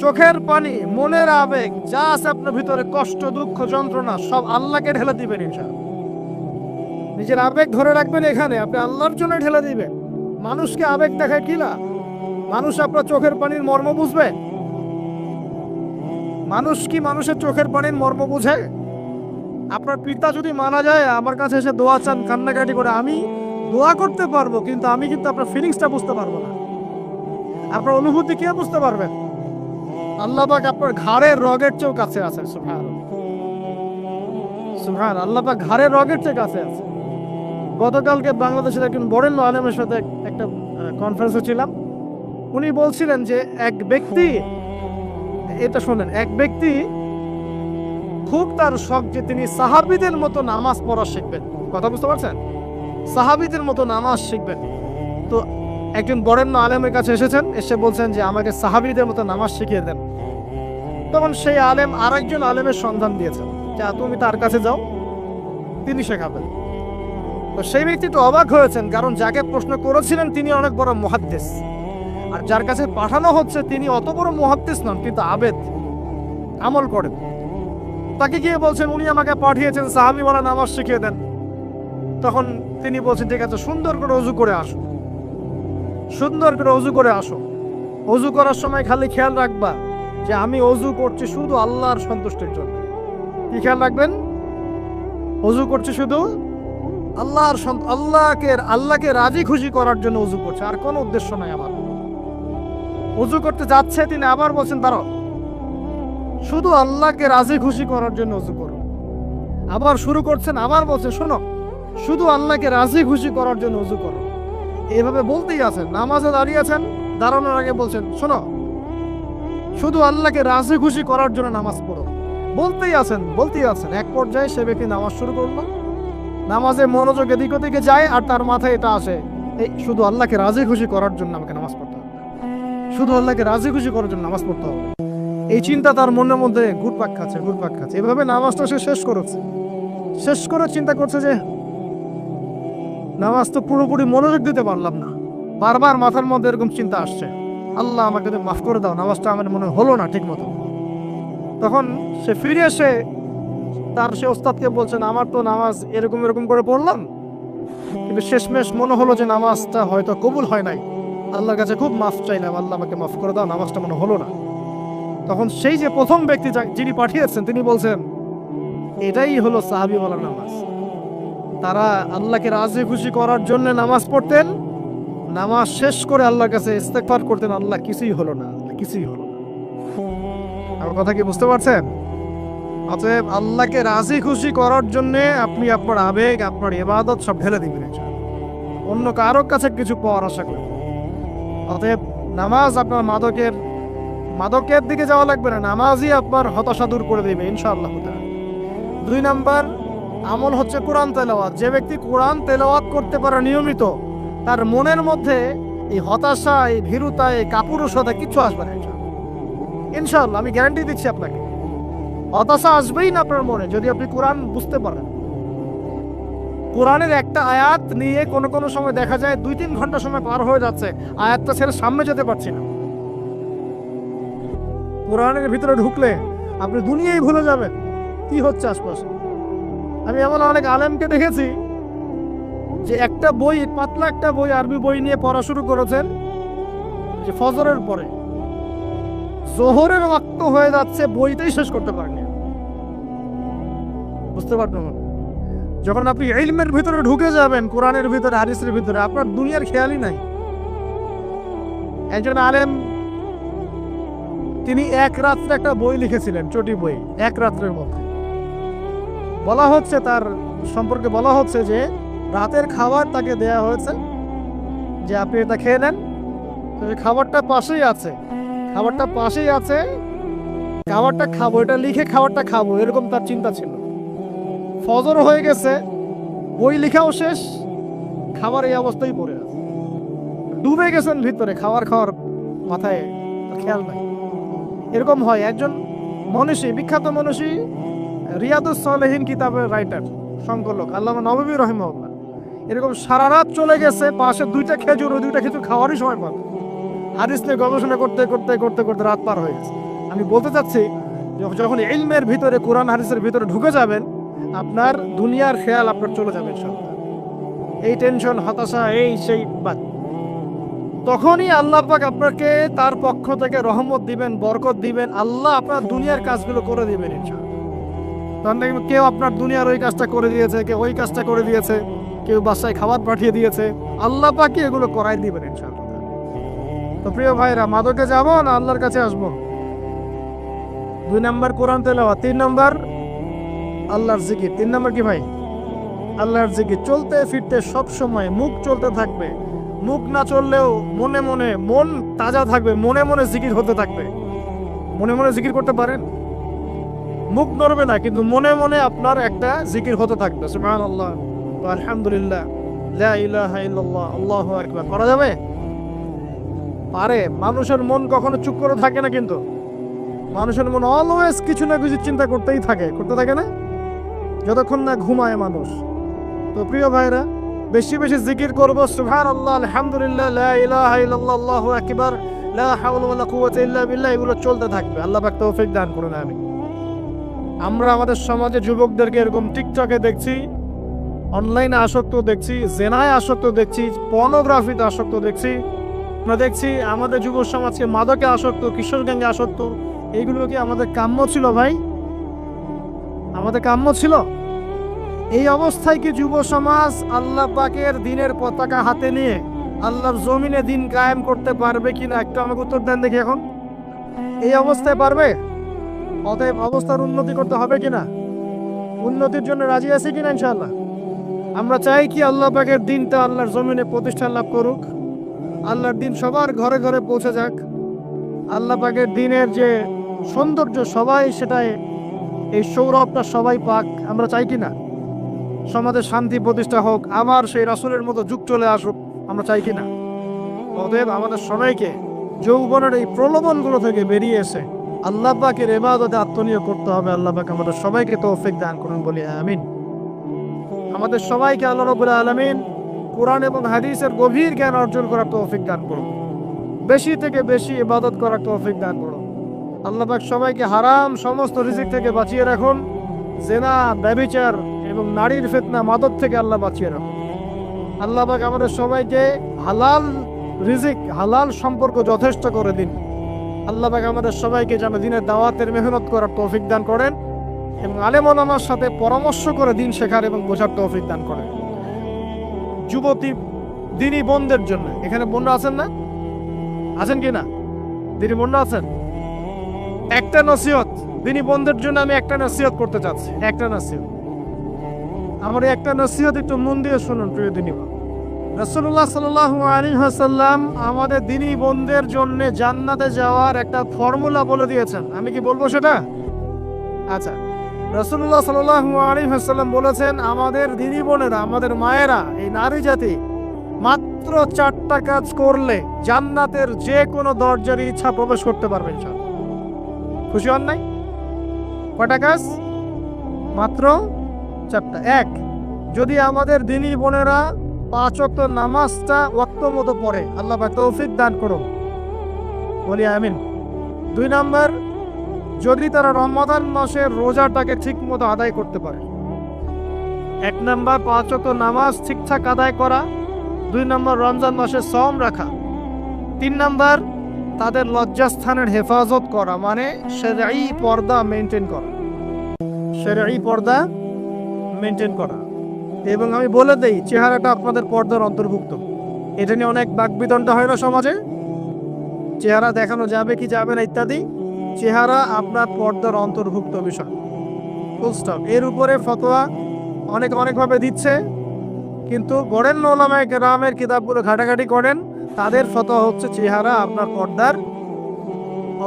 চোখের পানি, মনের আবেগ, যা আছে আপনার ভিতরে, কষ্ট, দুঃখ, যন্ত্রণা, সব আল্লাহকে ঢেলে দিবেন ইনশাআল্লাহ। নিজের আবেগ ধরে রাখবেন এখানে, আপনি আল্লাহর জন্য ঢেলে দিবেন। মানুষকে আবেগ দেখায় কি লাভ? মানুষ আপনার চোখের পানির মর্ম বুঝবে? মানুষ কি মানুষের চোখের পানির মর্ম বুঝে? আপনার পিতা যদি মারা যায়, আমার কাছে এসে দোয়া চান কান্নাকাটি করে, আমি দোয়া করতে পারবো, কিন্তু আমি কিন্তু আপনার ফিলিংসটা বুঝতে পারবো না। আপনার অনুভূতি কে বুঝতে পারবেন? আল্লাহ পাক আপনার ঘাড়ের রগের চেয়েও কাছে আছে। সুবহানাল্লাহ, সুবহানাল্লাহ, আল্লাহ পাক ঘাড়ের রগের চেয়ে কাছে আছে। গতকালকে বাংলাদেশের একজন বরেণ্য আলেমের সাথে একটা কনফারেন্সে ছিলাম। উনি বলছিলেন যে এক ব্যক্তি, এটা শোনেন, এক ব্যক্তি খুব তার শখ যে তিনি সাহাবীদের মতো নামাজ পড়া শিখবেন। কথা বুঝতে পারছেন? সাহাবীদের মতো নামাজ শিখবেন। তো একজন বরেণ্য আলেমের কাছে এসেছেন, এসে বলছেন যে আমাকে সাহাবীদের মতো নামাজ শিখিয়ে দেন। তখন সেই আলেম আরেকজন আলেমের সন্ধান দিয়েছেন, যে তুমি তার কাছে যাও, তিনি শেখাবেন। তো সেই ব্যক্তি তো অবাক হয়েছেন, কারণ যাকে প্রশ্ন করেছিলেন তিনি অনেক বড় মুহাদ্দিস, আর যার কাছে পাঠানো হচ্ছে তিনি অত বড় মুহাদ্দিস নন, কিন্তু আবেদ, আমল করেন। তাকে গিয়ে বলছেন উনি আমাকে পাঠিয়েছেন সাহাবী বলা নামাজ শিখিয়ে দেন। তখন তিনি বলছেন ঠিক আছে, সুন্দর করে ওযু করে আসো, সুন্দর করে ওযু করে আসো। ওযু করার সময় খালি খেয়াল রাখবা যে আমি ওযু করছি শুধু আল্লাহর সন্তুষ্টির জন্য। কি খেয়াল রাখবেন? ওযু করছি শুধু আল্লাহকে রাজি খুশি করার জন্য ওযু করছে, আর কোনো উদ্দেশ্য নাই আমার। ওযু করতে যাচ্ছে, তিনি আবার বলছেন দাঁড়াও, শুধু আল্লাহকে রাজি খুশি করার জন্য ওযু করো। আবার শুরু করছেন, আবার বলছেন শোনো, শুধু আল্লাহকে রাজি খুশি করার জন্য ওযু করো। এইভাবে বলতেই আছেন, নামাজে দাঁড়িয়েছেন, দাঁড়ানোর আগে বলছেন শোনো, শুধু আল্লাহকে রাজি খুশি করার জন্য নামাজ পড়ো। বলতেই আছেন। এক পর্যায়ে সে ব্যক্তি নামাজ শুরু করলো, নামাজে মনোযোগ এদিক ওদিকে যায়, আর তার মাথায় এটা আসে, এই শুধু আল্লাহকে রাজি খুশি করার জন্য আমাকে নামাজ পড়তে হবে, শুধু আল্লাহকে রাজি খুশি করার জন্য নামাজ পড়তে হবে। এই চিন্তা তার মনের মধ্যে ঘুরপাক খাচ্ছে। এভাবে নামাজটা সে শেষ করে চিন্তা করছে যে নামাজ তো পুরোপুরি মনোযোগ দিতে পারলাম না। বারবার মাথার মধ্যে এরকম চিন্তা আসছে, আল্লাহ আমাকে তো মাফ করে দাও, নামাজটা আমার মনে হলো না ঠিক মতো। তখন সে ফিরে এসে তার সে ওস্তাদকে বলছেন আমার তো নামাজ এরকম করে পড়লাম, কিন্তু শেষমেশ মনে হলো যে নামাজটা হয়তো কবুল হয় নাই, আল্লাহর কাছে খুব মাফ চাইলাম, আল্লাহ আমাকে মাফ করে দাও, নামাজটা মনে হলো না। তখন সেই যে প্রথম ব্যক্তি যিনি পাঠিয়েছেন তিনি বলছেন এটাই হলো সাহাবী বলা নামাজ। তারা আল্লাহকে রাজি খুশি করার জন্য নামাজ পড়তেন, নামাজ শেষ করে আল্লাহর কাছে ইস্তেগফার করতেন, আল্লাহ কিছুই হলো না। আমার কথা কি বুঝতে পারছেন? অতএব আল্লাহকে রাজি খুশি করার জন্য আপনি আপনার আবেগ, আপনার ইবাদত সব ঢেলে দিবেন, অন্য কারোর কাছে কিছু পাওয়ার আশা করেন। অতএব নামাজ আপনার মাদকের দিকে যাওয়া লাগবে না, নামাজই আপনার হতাশা দূর করে দেবে ইনশাআল্লাহ। 2 নাম্বার আমল হচ্ছে কোরআন তেলাওয়াত। যে ব্যক্তি কোরআন তেলাওয়াত করতে পারে নিয়মিত, তার মনের মধ্যে এই হতাশা, এই ভীরুতা, এই কাপুরুষতা কিচ্ছু আসবে না ইনশাআল্লাহ। আমি গ্যারান্টি দিচ্ছি আপনাকে, হতাশা আসবেই না আপনার মনে যদি আপনি কোরআন বুঝতে পারেন। কোরআনের একটা আয়াত নিয়ে কোনো সময় দেখা যায় 2-3 ঘন্টা সময় পার হয়ে যাচ্ছে, আয়াতটা ছেড়ে সামনে যেতে পারছি না। কোরআনের ভিতরে ঢুকলে আপনি দুনিয়াই ভুলে যাবেন কি হচ্ছে আশপাশে। আমি এমন অনেক আলেমকে দেখেছি যে একটা বই, পাতলা একটা বই, আরবি বই নিয়ে পড়া শুরু করেছেন, যে ফজরের পরে জোহরের ওয়াক্ত হয়ে যাচ্ছে, বইটাই শেষ করতে পারেনি। বুঝতে পারবেন? যখন আপনি ইলমের ভিতরে ঢুকে যাবেন, কোরআনের ভিতরে, হাদিসের ভিতরে, আপনার দুনিয়ার খেয়ালই নাই। একজন আলেম তিনি এক রাত্রে একটা বই লিখেছিলেন, চটি বই, এক রাত্রের মধ্যে। বলা হচ্ছে তার সম্পর্কে বলা হচ্ছে যে রাতের খাবার তাকে দেয়া হয়েছে, যে আপনি এটা খেয়ে নেন। তো খাবারটা পাশেই আছে, খাবারটা খাবো, এটা লিখে খাবারটা খাবো, এরকম তার চিন্তা ছিল। ফজর হয়ে গেছে, বই লেখাও শেষ, খাবার এই অবস্থায় পড়ে আছে, ডুবে গেছেন ভিতরে, খাওয়ার মাথায় খেয়াল নাই। এরকম হয়। একজন বিখ্যাত মনীষী, রিয়াদুস সালেহিন কিতাবের রাইটার, সংকলক আল্লামা নববী রাহিমাহুল্লাহ, এরকম সারা রাত চলে গেছে, পাশে 2টা খেজুর, ওই 2টা খেজুর খাওয়ারই সময় পাবে। হাদিস নিয়ে গবেষণা করতে রাত পার হয়ে গেছে। আমি বলতে চাচ্ছি যখন ইলমের ভিতরে, কোরআন হাদিসের ভিতরে ঢুকে যাবেন, আপনার দুনিয়ার খেয়াল আপনার চলে যাবে ইনশাআল্লাহ। এই টেনশন, হতাশা, এই সেই বাদ, তখনই আল্লাহ পাক আপনাকে তার পক্ষ থেকে রহমত দিবেন, বরকত দিবেন। আল্লাহ আপনার দুনিয়ার কাজগুলো করে দিবেন ইনশাআল্লাহ। তখন দেখবেন কেউ আপনার দুনিয়ার ওই কাজটা করে দিয়েছে, কেউ ওই কাজটা করে দিয়েছে, কেউ বাসায় খাবার পাঠিয়ে দিয়েছে, আল্লাহ পাকই এগুলো করাই দিবেন ইনশাআল্লাহ। তো প্রিয় ভাইরা, মাদকে যাব না আল্লাহর কাছে আসবো? 2 নম্বর কোরআন তেলাওয়াত, 3 নম্বর আল্লাহর জিকির। 3 নম্বর কি ভাই? আল্লাহর জিকির। চলতে ফিরতে সব সময় মুখ চলতে থাকবে, মুখ না চললেও মনে মনে মন তাজা থাকবে, মনে মনে জিকির হতে থাকবে। মনে মনে জিকির করতে পারেন? মুখ নড়বে না, কিন্তু মনে মনে আপনার একটা জিকির হতে থাকবে। সুবহানাল্লাহ, আলহামদুলিল্লাহ, লা ইলাহা ইল্লাল্লাহ, আল্লাহু আকবার। করা যাবে? পারে। মানুষের মন কখনো চুপ করে থাকে না, কিন্তু মানুষের মন অলওয়েজ কিছু না কিছু চিন্তা করতেই থাকে, করতে থাকে না, যতক্ষণ না ঘুমায় মানুষ। তো প্রিয় ভাইরা, বেশি বেশি জিকির করব। সুবহানাল্লাহ, আলহামদুলিল্লাহ, লা ইলাহা ইল্লাল্লাহ, আল্লাহু আকবার, লা হাওলা ওয়ালা কুওয়াতা ইল্লা বিল্লাহ, এগুলো চলতে থাকবে। আল্লাহ পাক তৌফিক দান করুন, আমিন। আমরা আমাদের সমাজে যুবকদেরকে এরকম টিকটকে দেখছি, অনলাইনে আসক্ত দেখছি, জেনায় আসক্ত দেখছি, পর্নোগ্রাফিতে আসক্ত দেখছি। আমরা দেখছি আমাদের যুব সমাজকে মাদকে আসক্ত, কিশোর গ্যাঙ্গে আসক্ত। এইগুলো কি আমাদের কাম্য ছিল ভাই? আমাদের কাম্য ছিল? এই অবস্থায় কি যুব সমাজ আল্লাহ পাকের দিনের পতাকা হাতে নিয়ে আল্লাহর জমিনে দিন কায়েম করতে পারবে কিনা? একটু আমাকে উত্তর দেন দেখি। এখন এই অবস্থায় পারবে? অতএব অবস্থার উন্নতি করতে হবে কিনা? উন্নতির জন্য রাজি আছি কিনা ইনশাআল্লাহ? আমরা চাই কি আল্লাহ পাকের দিনটা আল্লাহর জমিনে প্রতিষ্ঠা লাভ করুক, আল্লাহর দিন সবার ঘরে ঘরে পৌঁছে যাক। আল্লাহ পাকের দিনের যে সৌন্দর্য, সবাই সেটাই, এই সৌরভটা সবাই পাক। আমরা চাই কি না? সমাজে শান্তি প্রতিষ্ঠা হোক, আবার সেই রাসূলের মতো যুগ চলে আসুক, আমরা চাই কি না? অতএব আমাদের সবাইকে যৌবনের এই প্রলোভনগুলো থেকে বেরিয়ে এসে আল্লাহ পাকের ইবাদতে আত্মনিয়োগ করতে হবে। আল্লাহ পাক আমাদের সবাইকে তৌফিক দান করুন, বলি আমিন। আমাদের সবাইকে আল্লাহ রাব্বুল আলামিন কোরআন এবং হাদিসের গভীর জ্ঞান অর্জন করার তৌফিক দান করুন, বেশি থেকে বেশি ইবাদত করার তৌফিক দান করুন। আল্লাহ পাক সবাইকে হারাম সমস্ত রিজিক থেকে বাঁচিয়ে রাখুন। জেনা, ব্যভিচার এবং নারীর ফিতনা, মাদক থেকে আল্লাহ বাঁচিয়ে রাখুন। আল্লাহ পাক আমাদের সবাইকে হালাল রিজিক, হালাল সম্পর্ক যথেষ্ট করে দিন। আল্লাহ পাক আমাদের সবাইকে যেন দিনের দাওয়াতের মেহনত করার তৌফিক দান করেন এবং আলেম ওলামার সাথে পরামর্শ করে দিন শেখার এবং বোঝার তৌফিক দান করেন। যুবতী দিনী বোনদের জন্য, এখানে বোনরা আছেন না? আছেন কি না? দিনী বোনরা আছেন? একটা নসিহত দিনী বোনদের জন্য আমি একটা নসিহত করতে চাচ্ছি, একটা নসিহত। আমার এই একটা নসিহত একটু মন দিয়ে শুনুন প্রিয় দিনী বোন। রাসূলুল্লাহ সাল্লাল্লাহু আলাইহি ওয়াসাল্লাম আমাদের দিনী বোনদের জন্য জান্নাতে যাওয়ার একটা ফর্মুলা বলে দিয়েছেন। আমি কি বলবো সেটা? আচ্ছা, রাসূলুল্লাহ সাল্লাল্লাহু আলাইহি ওয়াসাল্লাম বলেছেন আমাদের দিনী বোনেরা, আমাদের মায়েরা, এই নারী জাতি মাত্র 4টা কাজ করলে জান্নাতের যে কোনো দরজার ইচ্ছা প্রবেশ করতে পারবে ইনশাআল্লাহ। খুশি হন নাই? কয়টা কাজ? মাত্র 4টা। 1, যদি আমাদের দিনী বোনেরা 5 ওয়াক্ত নামাজটা ওয়াক্ত মতো পড়ে, আল্লাহ পাক তৌফিক দান করুন, বলি আমিন। 2 নাম্বার, যদি তারা রমাদান মাসের রোজাটাকে ঠিক মতো আদায় করতে পারে। 1 নাম্বার 5 ওয়াক্ত নামাজ ঠিকঠাক আদায় করা, 2 নাম্বার রমজান মাসে সওম রাখা, 3 নাম্বার তাদের লজ্জাস্থানের হেফাজত করা, মানে শরঈ পর্দা মেনটেন করা, শরঈ পর্দা মেনটেন করা। এবং আমি বলে দেই, চেহারাটা আপনাদের পর্দার অন্তর্ভুক্ত। এটা নিয়ে অনেক বাকবিতণ্ডা হয় না সমাজে, চেহারা দেখানো যাবে কি যাবে না ইত্যাদি। চেহারা আপনার পর্দার অন্তর্ভুক্ত বিষয়, ফুল স্টপ। এর উপরে ফতোয়া অনেকভাবে দিচ্ছে, কিন্তু বরেণ্য উলামায়ে কেরামের কিতাবগুলো ঘাটাঘাটি করেন, তাদের ফতোয়া হচ্ছে চেহারা আপনার পর্দার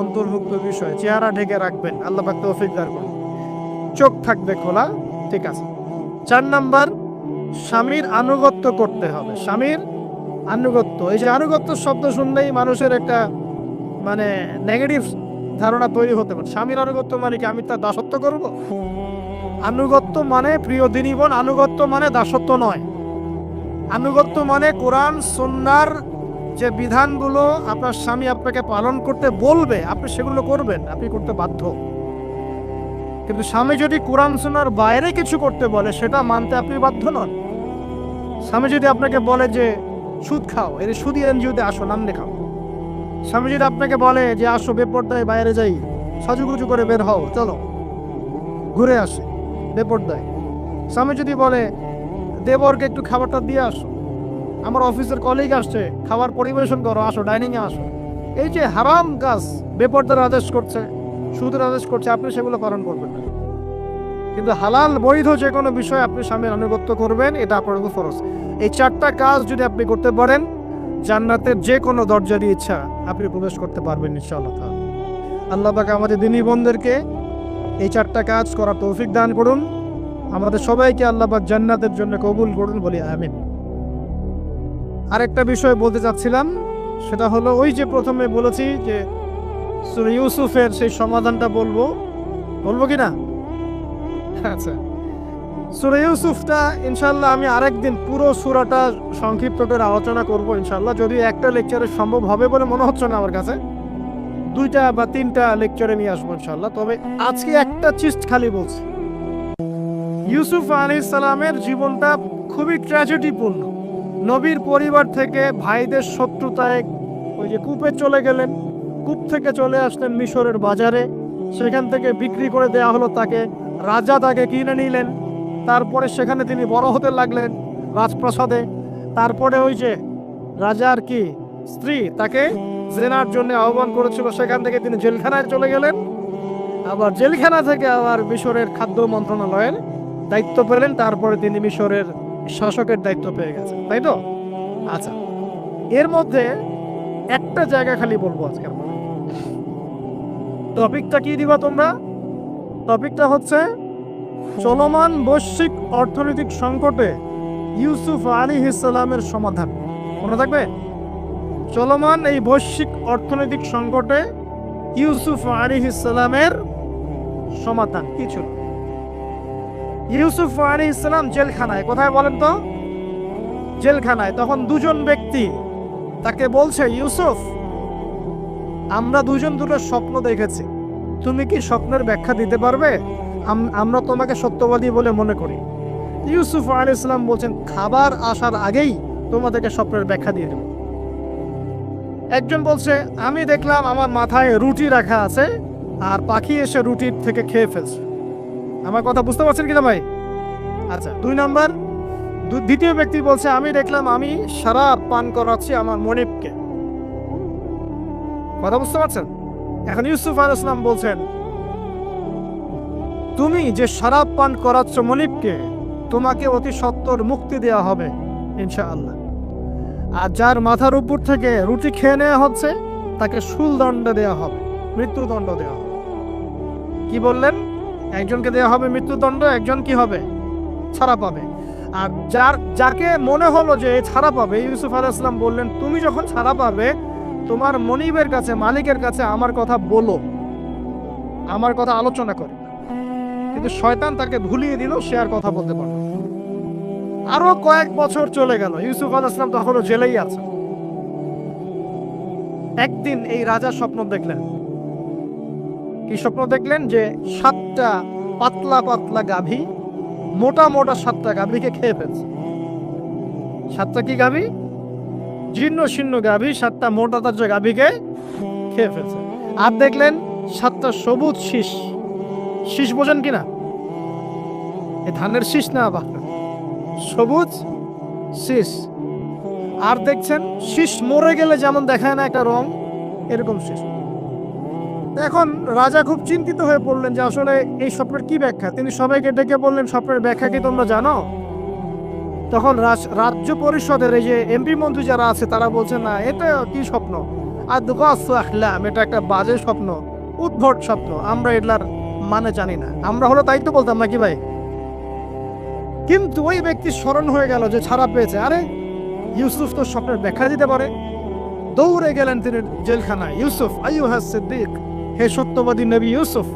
অন্তর্ভুক্ত বিষয়, চেহারা ঢেকে রাখবেন। আল্লাহ পাক তৌফিক দান করুন। চোখ থাকবে খোলা, ঠিক আছে। 4 নাম্বার, স্বামীর আনুগত্য করতে হবে। স্বামীর আনুগত্য, এই যে আনুগত্য শব্দ শুনলেই মানুষের একটা মানে নেগেটিভ ধারণা তৈরি হতে পারে। স্বামীর আনুগত্য মানে কি আমি তার দাসত্ব করব? আনুগত্য মানে, প্রিয় দিনী বোন, আনুগত্য মানে দাসত্ব নয়। আনুগত্য মানে কোরআন সুন্নাহর যে বিধানগুলো আপনার স্বামী আপনাকে পালন করতে বলবে আপনি সেগুলো করবেন, আপনি করতে বাধ্য। কিন্তু স্বামী যদি কোরআন সুন্নাহর বাইরে কিছু করতে বলে সেটা মানতে আপনি বাধ্য নন। স্বামী যদি আপনাকে বলে যে সুদ খাও, এর সুদি এনজিওতে আসো, নাম লেখাও। স্বামী যদি আপনাকে বলে যে আসো বেপরদায় বাইরে যাই, সাজুগুজু করে বের হও, চলো ঘুরে আসে বেপরদায়। স্বামী যদি বলে দেবরকে একটু খাবারটা দিয়ে আসো, আমার অফিসের কলিগ আসছে, খাবার পরিবেশন করো, আসো ডাইনিংয়ে আসো, এই যে হারাম কাজ বেপরদার আদেশ করছে, সুদের আদেশ করছে, আপনি সেগুলো পালন করবেন না। কিন্তু হালাল বৈধ যে কোনো বিষয় আপনি স্বামীর আনুগত্য করবেন, এটা আপনার উপর ফরজ। এই 4টা কাজ যদি আপনি করতে পারেন, জান্নাতের যে কোনো দরজা দিয়ে ইচ্ছা আপনি প্রবেশ করতে পারবেন ইনশাআল্লাহ তাআলা। আল্লাহ পাক আমাদের দিনী বোনদেরকে এই 4টা কাজ করার তৌফিক দান করুন। আমাদের সবাইকে আল্লাহ পাক জান্নাতের জন্য কবুল করুন, বলি আমিন। আরেকটা বিষয় বলতে চাচ্ছিলাম, সেটা হলো ওই যে প্রথমে বলেছি যে সূরা ইউসুফের সেই সমাধানটা বলবো কি না? আচ্ছা, সূরা ইউসুফটা ইনশাআল্লাহ আমি আরেকদিন পুরো সূরাটা সংক্ষিপ্ত করে আলোচনা করব ইনশাআল্লাহ। যদিও একটা লেকচারে সম্ভব হবে বলে মনে হচ্ছে না আমার কাছে, 2টা বা 3টা লেকচারে নিয়ে আসবো ইনশাআল্লাহ। তবে আজকে একটা চিজ খালি বলছি, ইউসুফ আলাইহিস সালামের জীবনটা খুবই ট্র্যাজেডিপূর্ণ। নবীর পরিবার থেকে ভাইদের শত্রুতায় ওই যে কূপে চলে গেলেন, কূপ থেকে চলে আসলেন মিশরের বাজারে, সেখান থেকে বিক্রি করে দেয়া হলো তাকে, রাজা তাকে কিনে নিলেন, তারপরে সেখানে তিনি বড় হতে লাগলেন রাজপ্রাসাদে। তারপরে ওই যে রাজার কি স্ত্রী তাকে জেনার জন্য আহ্বান করেছিল, সেখান থেকে তিনি জেলখানায় চলে গেলেন, আবার জেলখানা থেকে আবার মিশরের খাদ্য মন্ত্রণালয়ের দায়িত্ব পেলেন, তারপরে তিনি মিশরের শাসকের দায়িত্ব পেয়ে গেছেন, তাই তো? আচ্ছা, এর মধ্যে একটা জায়গা খালি বলবো আজকের মধ্যে। টপিকটা কি দিবা তোমরা? টপিকটা হচ্ছে চলমান বৈশ্বিক অর্থনৈতিক সংকটে ইউসুফ আলাইহিস সালামের সমাধান। মনে থাকবে? চলমান এই বৈশ্বিক অর্থনৈতিক সংকটে ইউসুফ আলাইহিস সালামের সমাধান কি ছিল? ইউসুফ আলাইহিস সালাম জেলখানায়, কোথায় বলেন তো? জেলখানায়। তখন দুজন ব্যক্তি তাকে বলছে, ইউসুফ, আমরা দুজন দুটো স্বপ্ন দেখেছি, তুমি কি স্বপ্নের ব্যাখ্যা দিতে পারবে? আমরা তোমাকে সত্যবাদী বলে মনে করি। ইউসুফ আলাইহিস সালাম বলছেন, খাবার আসার আগেই তোমাদেরকে স্বপ্নের ব্যাখ্যা দিয়ে দেব। একজন বলছে, আমি দেখলাম আমার মাথায় রুটি রাখা আছে আর পাখি এসে রুটির থেকে খেয়ে ফেলছে। আমার কথা বুঝতে পারছেন কিনা ভাই? আচ্ছা, 2 নম্বর, দ্বিতীয় ব্যক্তি বলছে, আমি দেখলাম আমি শরাব পান করাচ্ছি আমার মনিবকে। কথা বুঝতে পারছেন? এখন ইউসুফ আলাইহিস সালাম বলছেন, তুমি যে শরাব পান করাচ্ছ মনিবকে, তোমাকে অতি সত্বর মুক্তি দেওয়া হবে ইনশাআল্লাহ। আর যার মাথার উপর থেকে রুটি খেয়ে নেওয়া হচ্ছে তাকে শুলদণ্ড দেওয়া হবে, মৃত্যুদণ্ড দেওয়া হবে। কি বললেন? একজনকে দেওয়া হবে মৃত্যুদণ্ড, একজন কি হবে? ছাড়া পাবে। আর যাকে মনে হলো যে ছাড়া পাবে, ইউসুফ আলাইহিস সালাম বললেন, তুমি যখন ছাড়া পাবে তোমার মনিবের কাছে, মালিকের কাছে আমার কথা বলো, আমার কথা আলোচনা করে। কিন্তু শয়তান তাকে ভুলিয়ে দিল, সে আর কথা বলতে পারল। আরো কয়েক বছর চলে গেল, ইউসুফ আলাইহিস সালাম তখনও জেলেই আছে। একদিন এই রাজা স্বপ্ন দেখলেন। কি স্বপ্ন দেখলেন? যে 7টা পাতলা পাতলা গাভী, মোটা মোটা 7টা গাভীকে খেয়ে ফেলছে। 7টা কি গাভী? জীর্ণ শীর্ণ গাভী, 7টা মোটা তাজা গাভীকে খেয়ে ফেলছে। আর দেখলেন 7টা সবুজ শীষ। শীষ বোঝেন কিনা? এই ধানের শীষ না, আবার সবুজ শীষ। আর দেখছেন শীষ মরে গেলে যেমন দেখায় না একটা রং, এরকম শীষ। এখন রাজা খুব চিন্তিত হয়ে পড়লেন যে আসলে এই স্বপ্নের কি ব্যাখ্যা। তিনি সবাইকে ডেকে বললেন, স্বপ্নের ব্যাখ্যা কি তোমরা জানো? তখন রাজ্য পরিষদের এই যে এমপি মন্ত্রী যারা আছে তারা বলছে, না, এটা কি স্বপ্ন, আর আখলাম, এটা একটা বাজে স্বপ্ন, উদ্ভট স্বপ্ন, আমরা এগুলার মানে জানি না। আমরা হলো তাই তো বলতাম নাকি ভাই? কিন্তু ওই ব্যক্তি স্মরণ হয়ে গেল যে ছাড়া পেয়েছে, আরে ইউসুফ তো স্বপ্নের ব্যাখ্যা দিতে পারে। দৌড়ে গেলেন তিনি জেলখানায়। ইউসুফ আইয়ুহাস সিদ্দিক, হে সত্যবাদী নবী ইউসুফ,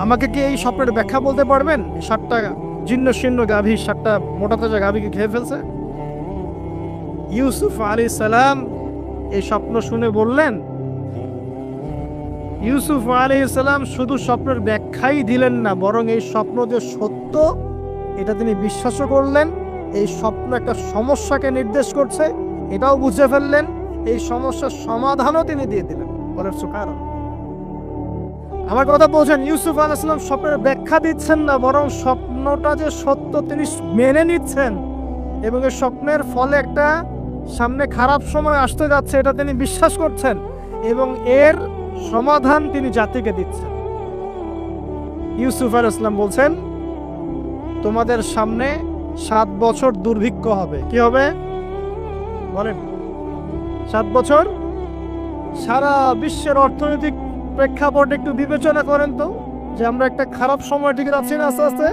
আমাকে কি এই স্বপ্নের ব্যাখ্যা বলতে পারবেন? 7টা জীর্ণ শীর্ণ গাভী 7টা মোটা তাজা গাভীকে খেয়ে ফেলছে। ইউসুফ আলাইহিস সালাম এই স্বপ্ন শুনে বললেন, ইউসুফ আলাইহিস সালাম শুধু স্বপ্নের ব্যাখ্যাই দিলেন না, বরং এই স্বপ্ন যে সত্য এটা তিনি বিশ্বাসও করলেন। এই স্বপ্ন একটা সমস্যাকে নির্দেশ করছে এটাও বুঝে ফেললেন, এই সমস্যার সমাধানও তিনি দিয়ে দিলেন। বলেন সুবহানাল্লাহ। আমার কথা বলছেন, ইউসুফ আলাইহিস সালাম স্বপ্নের ব্যাখ্যা দিচ্ছেন না, বরং স্বপ্নটা যে সত্য তিনি মেনে নিচ্ছেন এবং এই স্বপ্নের ফলে একটা সামনে খারাপ সময় আসতে যাচ্ছে এটা তিনি বিশ্বাস করছেন এবং এর সমাধান তিনি জাতিকে দিচ্ছেন। ইউসুফ আলাইহিস সালাম বলছেন, তোমাদের সামনে 7 বছর দুর্ভিক্ষ হবে। কি হবে বলেন? 7 বছর। সারা বিশ্বের অর্থনৈতিক প্রেক্ষাপট একটু বিবেচনা করেন তো, যে আমরা একটা খারাপ সময় দিকে যাচ্ছি না আস্তে আস্তে,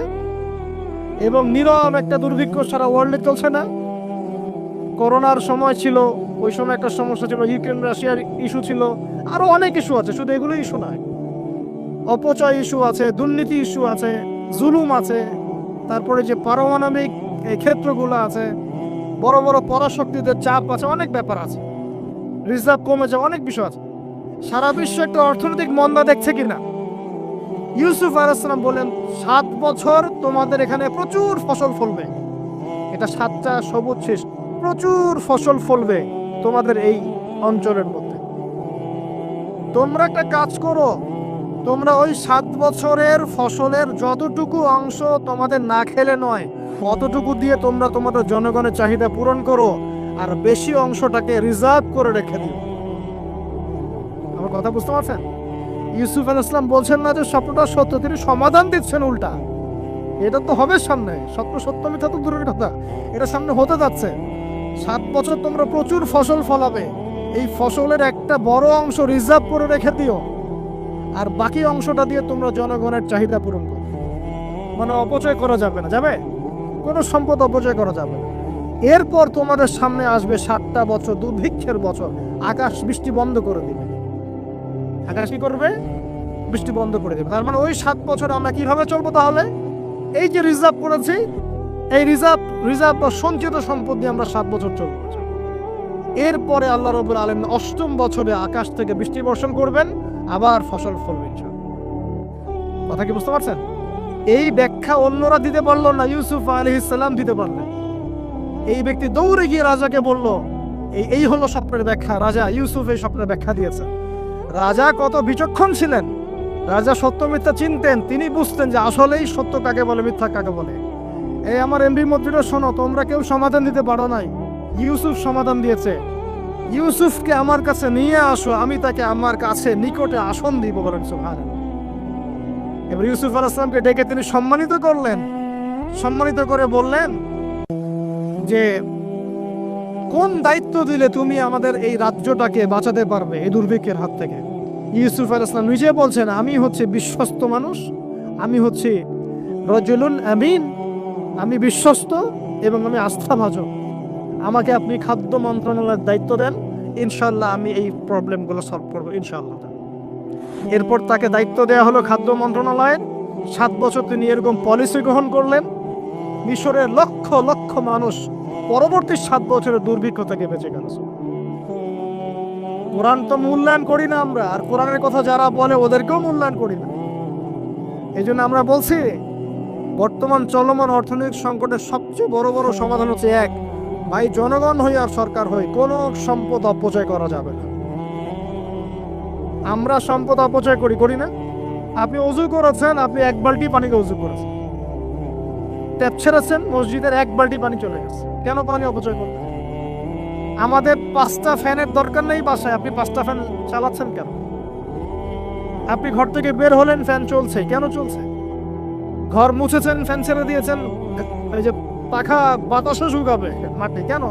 এবং নীরব একটা দুর্ভিক্ষ সারা ওয়ার্ল্ডে চলছে না? করোনার সময় ছিল, ওই সময় একটা সমস্যা ছিল, ইউক্রেন রাশিয়ার ইস্যু ছিল, আরো অনেক ইস্যু আছে, শুধু এগুলো ইস্যু নয়, অপচয় ইস্যু আছে, দুর্নীতি ইস্যু আছে, জুলুম আছে, তারপরে যে পারমাণবিক এই ক্ষেত্রগুলো আছে, বড় বড় পরাশক্তিদের চাপ আছে, অনেক ব্যাপার আছে, রিজার্ভ কমে যাওয়া, অনেক বিষয় আছে। সারা বিশ্ব একটা অর্থনৈতিক মন্দা দেখছে কিনা? ইউসুফ আলাইহিস সালাম বলেন, 7 বছর তোমাদের এখানে প্রচুর ফসল ফলবে। এটা 7টা সবুজ শেষ, প্রচুর ফসল ফলবে তোমাদের এই অঞ্চলের মধ্যে। তোমরা একটা কাজ করো, তোমরা ওই 7 বছরের ফসলের যতটুকু অংশ তোমাদের না খেলে নয়, অতটুকু দিয়ে তোমরা তোমাদের জনগণের চাহিদা পূরণ করো, আর বেশি অংশটাকে রিজার্ভ করে রেখে দিও। আমার কথা বুঝতে পারছেন? ইউসুফ আলাইহিস সালাম বলছেন না যে স্বপ্নটা সত্য, তিনি সমাধান দিচ্ছেন উল্টা। এটা তো হবে সামনে, স্বপ্ন সত্য মিথ্যা তো দূরের কথা, এটা সামনে হতে যাচ্ছে। 7 বছর তোমরা প্রচুর ফসল ফলাবে, এই ফসলের একটা বড় অংশ রিজার্ভ করে রেখে দিও, আর বাকি অংশটা দিয়ে তোমরা জনগণের চাহিদা পূরণ করো। মানে অপচয় করা যাবে না, যাবে কোনো সম্পদ অপচয় করা যাবে না। এরপর তোমাদের সামনে আসবে 7টা বছর দুর্ভিক্ষের বছর, আকাশ বৃষ্টি বন্ধ করে দিবে। আকাশ কি করবে? বৃষ্টি বন্ধ করে দেবে। তার মানে ওই 7 বছর আমরা কিভাবে চলবো তাহলে? এই যে রিজার্ভ করেছি, এই রিজার্ভ বা সঞ্চিত সম্পদ দিয়ে আমরা 7 বছর চলবো। এরপরে আল্লাহ রাব্বুল আলামিন 8ম বছরে আকাশ থেকে বৃষ্টি বর্ষণ করবেন, আবার ফসল ফলবে ইনশাআল্লাহ। কথা কি বুঝতে পারছেন? এই ব্যাখ্যা অন্যরা দিতে পারলো না, ইউসুফ আলাইহিস সালাম দিতে পারলেন। এই ব্যক্তি দৌড়ে গিয়ে রাজাকে বলল, এই হলো স্বপ্নের ব্যাখ্যা। রাজা, ইউসুফ এই স্বপ্নের ব্যাখ্যা দিয়েছে। রাজা কত বিচক্ষণ ছিলেন, রাজা সত্য মিথ্যা চিনতেন, তিনি বুঝতেন যে আসলেই সত্য কাকে বলে, মিথ্যা কাকে বলে। এই আমার এমপি মন্ত্রীরা শোনো, তোমরা কেউ সমাধান দিতে পারো নাই, ইউসুফ সমাধান দিয়েছে। ইউসুফকে আমার কাছে নিয়ে আসো, আমি তাকে আমার কাছে নিকটে আসন দিব। বলেন সুবহানাল্লাহ। এবার ইউসুফ আলাইহিস সালামকে ডেকে তিনি সম্মানিত করলেন, সম্মানিত করে বললেন যে কোন দায়িত্ব দিলে তুমি আমাদের এই রাজ্যটাকে বাঁচাতে পারবে এই দুর্ভিক্ষের হাত থেকে? ইউসুফ আলাইহিস সালাম নিজে বলছেন, আমি হচ্ছে বিশ্বস্ত মানুষ, আমি হচ্ছে রাজুলুন আমিন, আমি বিশ্বস্ত এবং আমি আস্থাভাজন। আমাকে আপনি খাদ্য মন্ত্রণালয়ের দায়িত্ব দেন, ইনশাআল্লাহ আমি এই প্রবলেমগুলো সলভ করবো ইনশাআল্লাহ। এরপর তাকে দায়িত্ব দেওয়া হলো খাদ্য মন্ত্রণালয়ের। 7 বছর তিনি এরকম পলিসি গ্রহণ করলেন। মিশরের লক্ষ লক্ষ মানুষ পরবর্তী 7 বছরের দুর্ভিক্ষ থেকে বেঁচে গেল। কোরআন তো মূল্যায়ন করি না আমরা, আর কোরআনের কথা যারা বলে ওদেরকেও মূল্যায়ন করি না। এই জন্য আমরা বলছি, বর্তমান চলমান অর্থনৈতিক সংকটের সবচেয়ে বড় বড় সমাধান হচ্ছে এক, ভাই জনগণ হই আর সরকার হই, কোনো সম্পদ অপচয় করা যাবে না। আমরা সম্পদ অপচয় করি না? আপনি অজু করেছেন, আপনি 1 বালতি পানিকে অজু করেছেন, ট্যাপ ছেড়েছেন, মসজিদের 1 বালতি পানি চলে গেছে, কেন পানি অপচয় করবেন? আমাদের 5টা ফ্যানের দরকার নেই বাসায়, আপনি 5টা ফ্যান চালাচ্ছেন কেন? আপনি ঘর থেকে বের হলেন, ফ্যান চলছে, কেন চলছে? ঘর মুছেছেন, ফ্যান ছেড়ে দিয়েছেন, এই যে পাখা বাতাসও শুকাবে মাটি, কেন?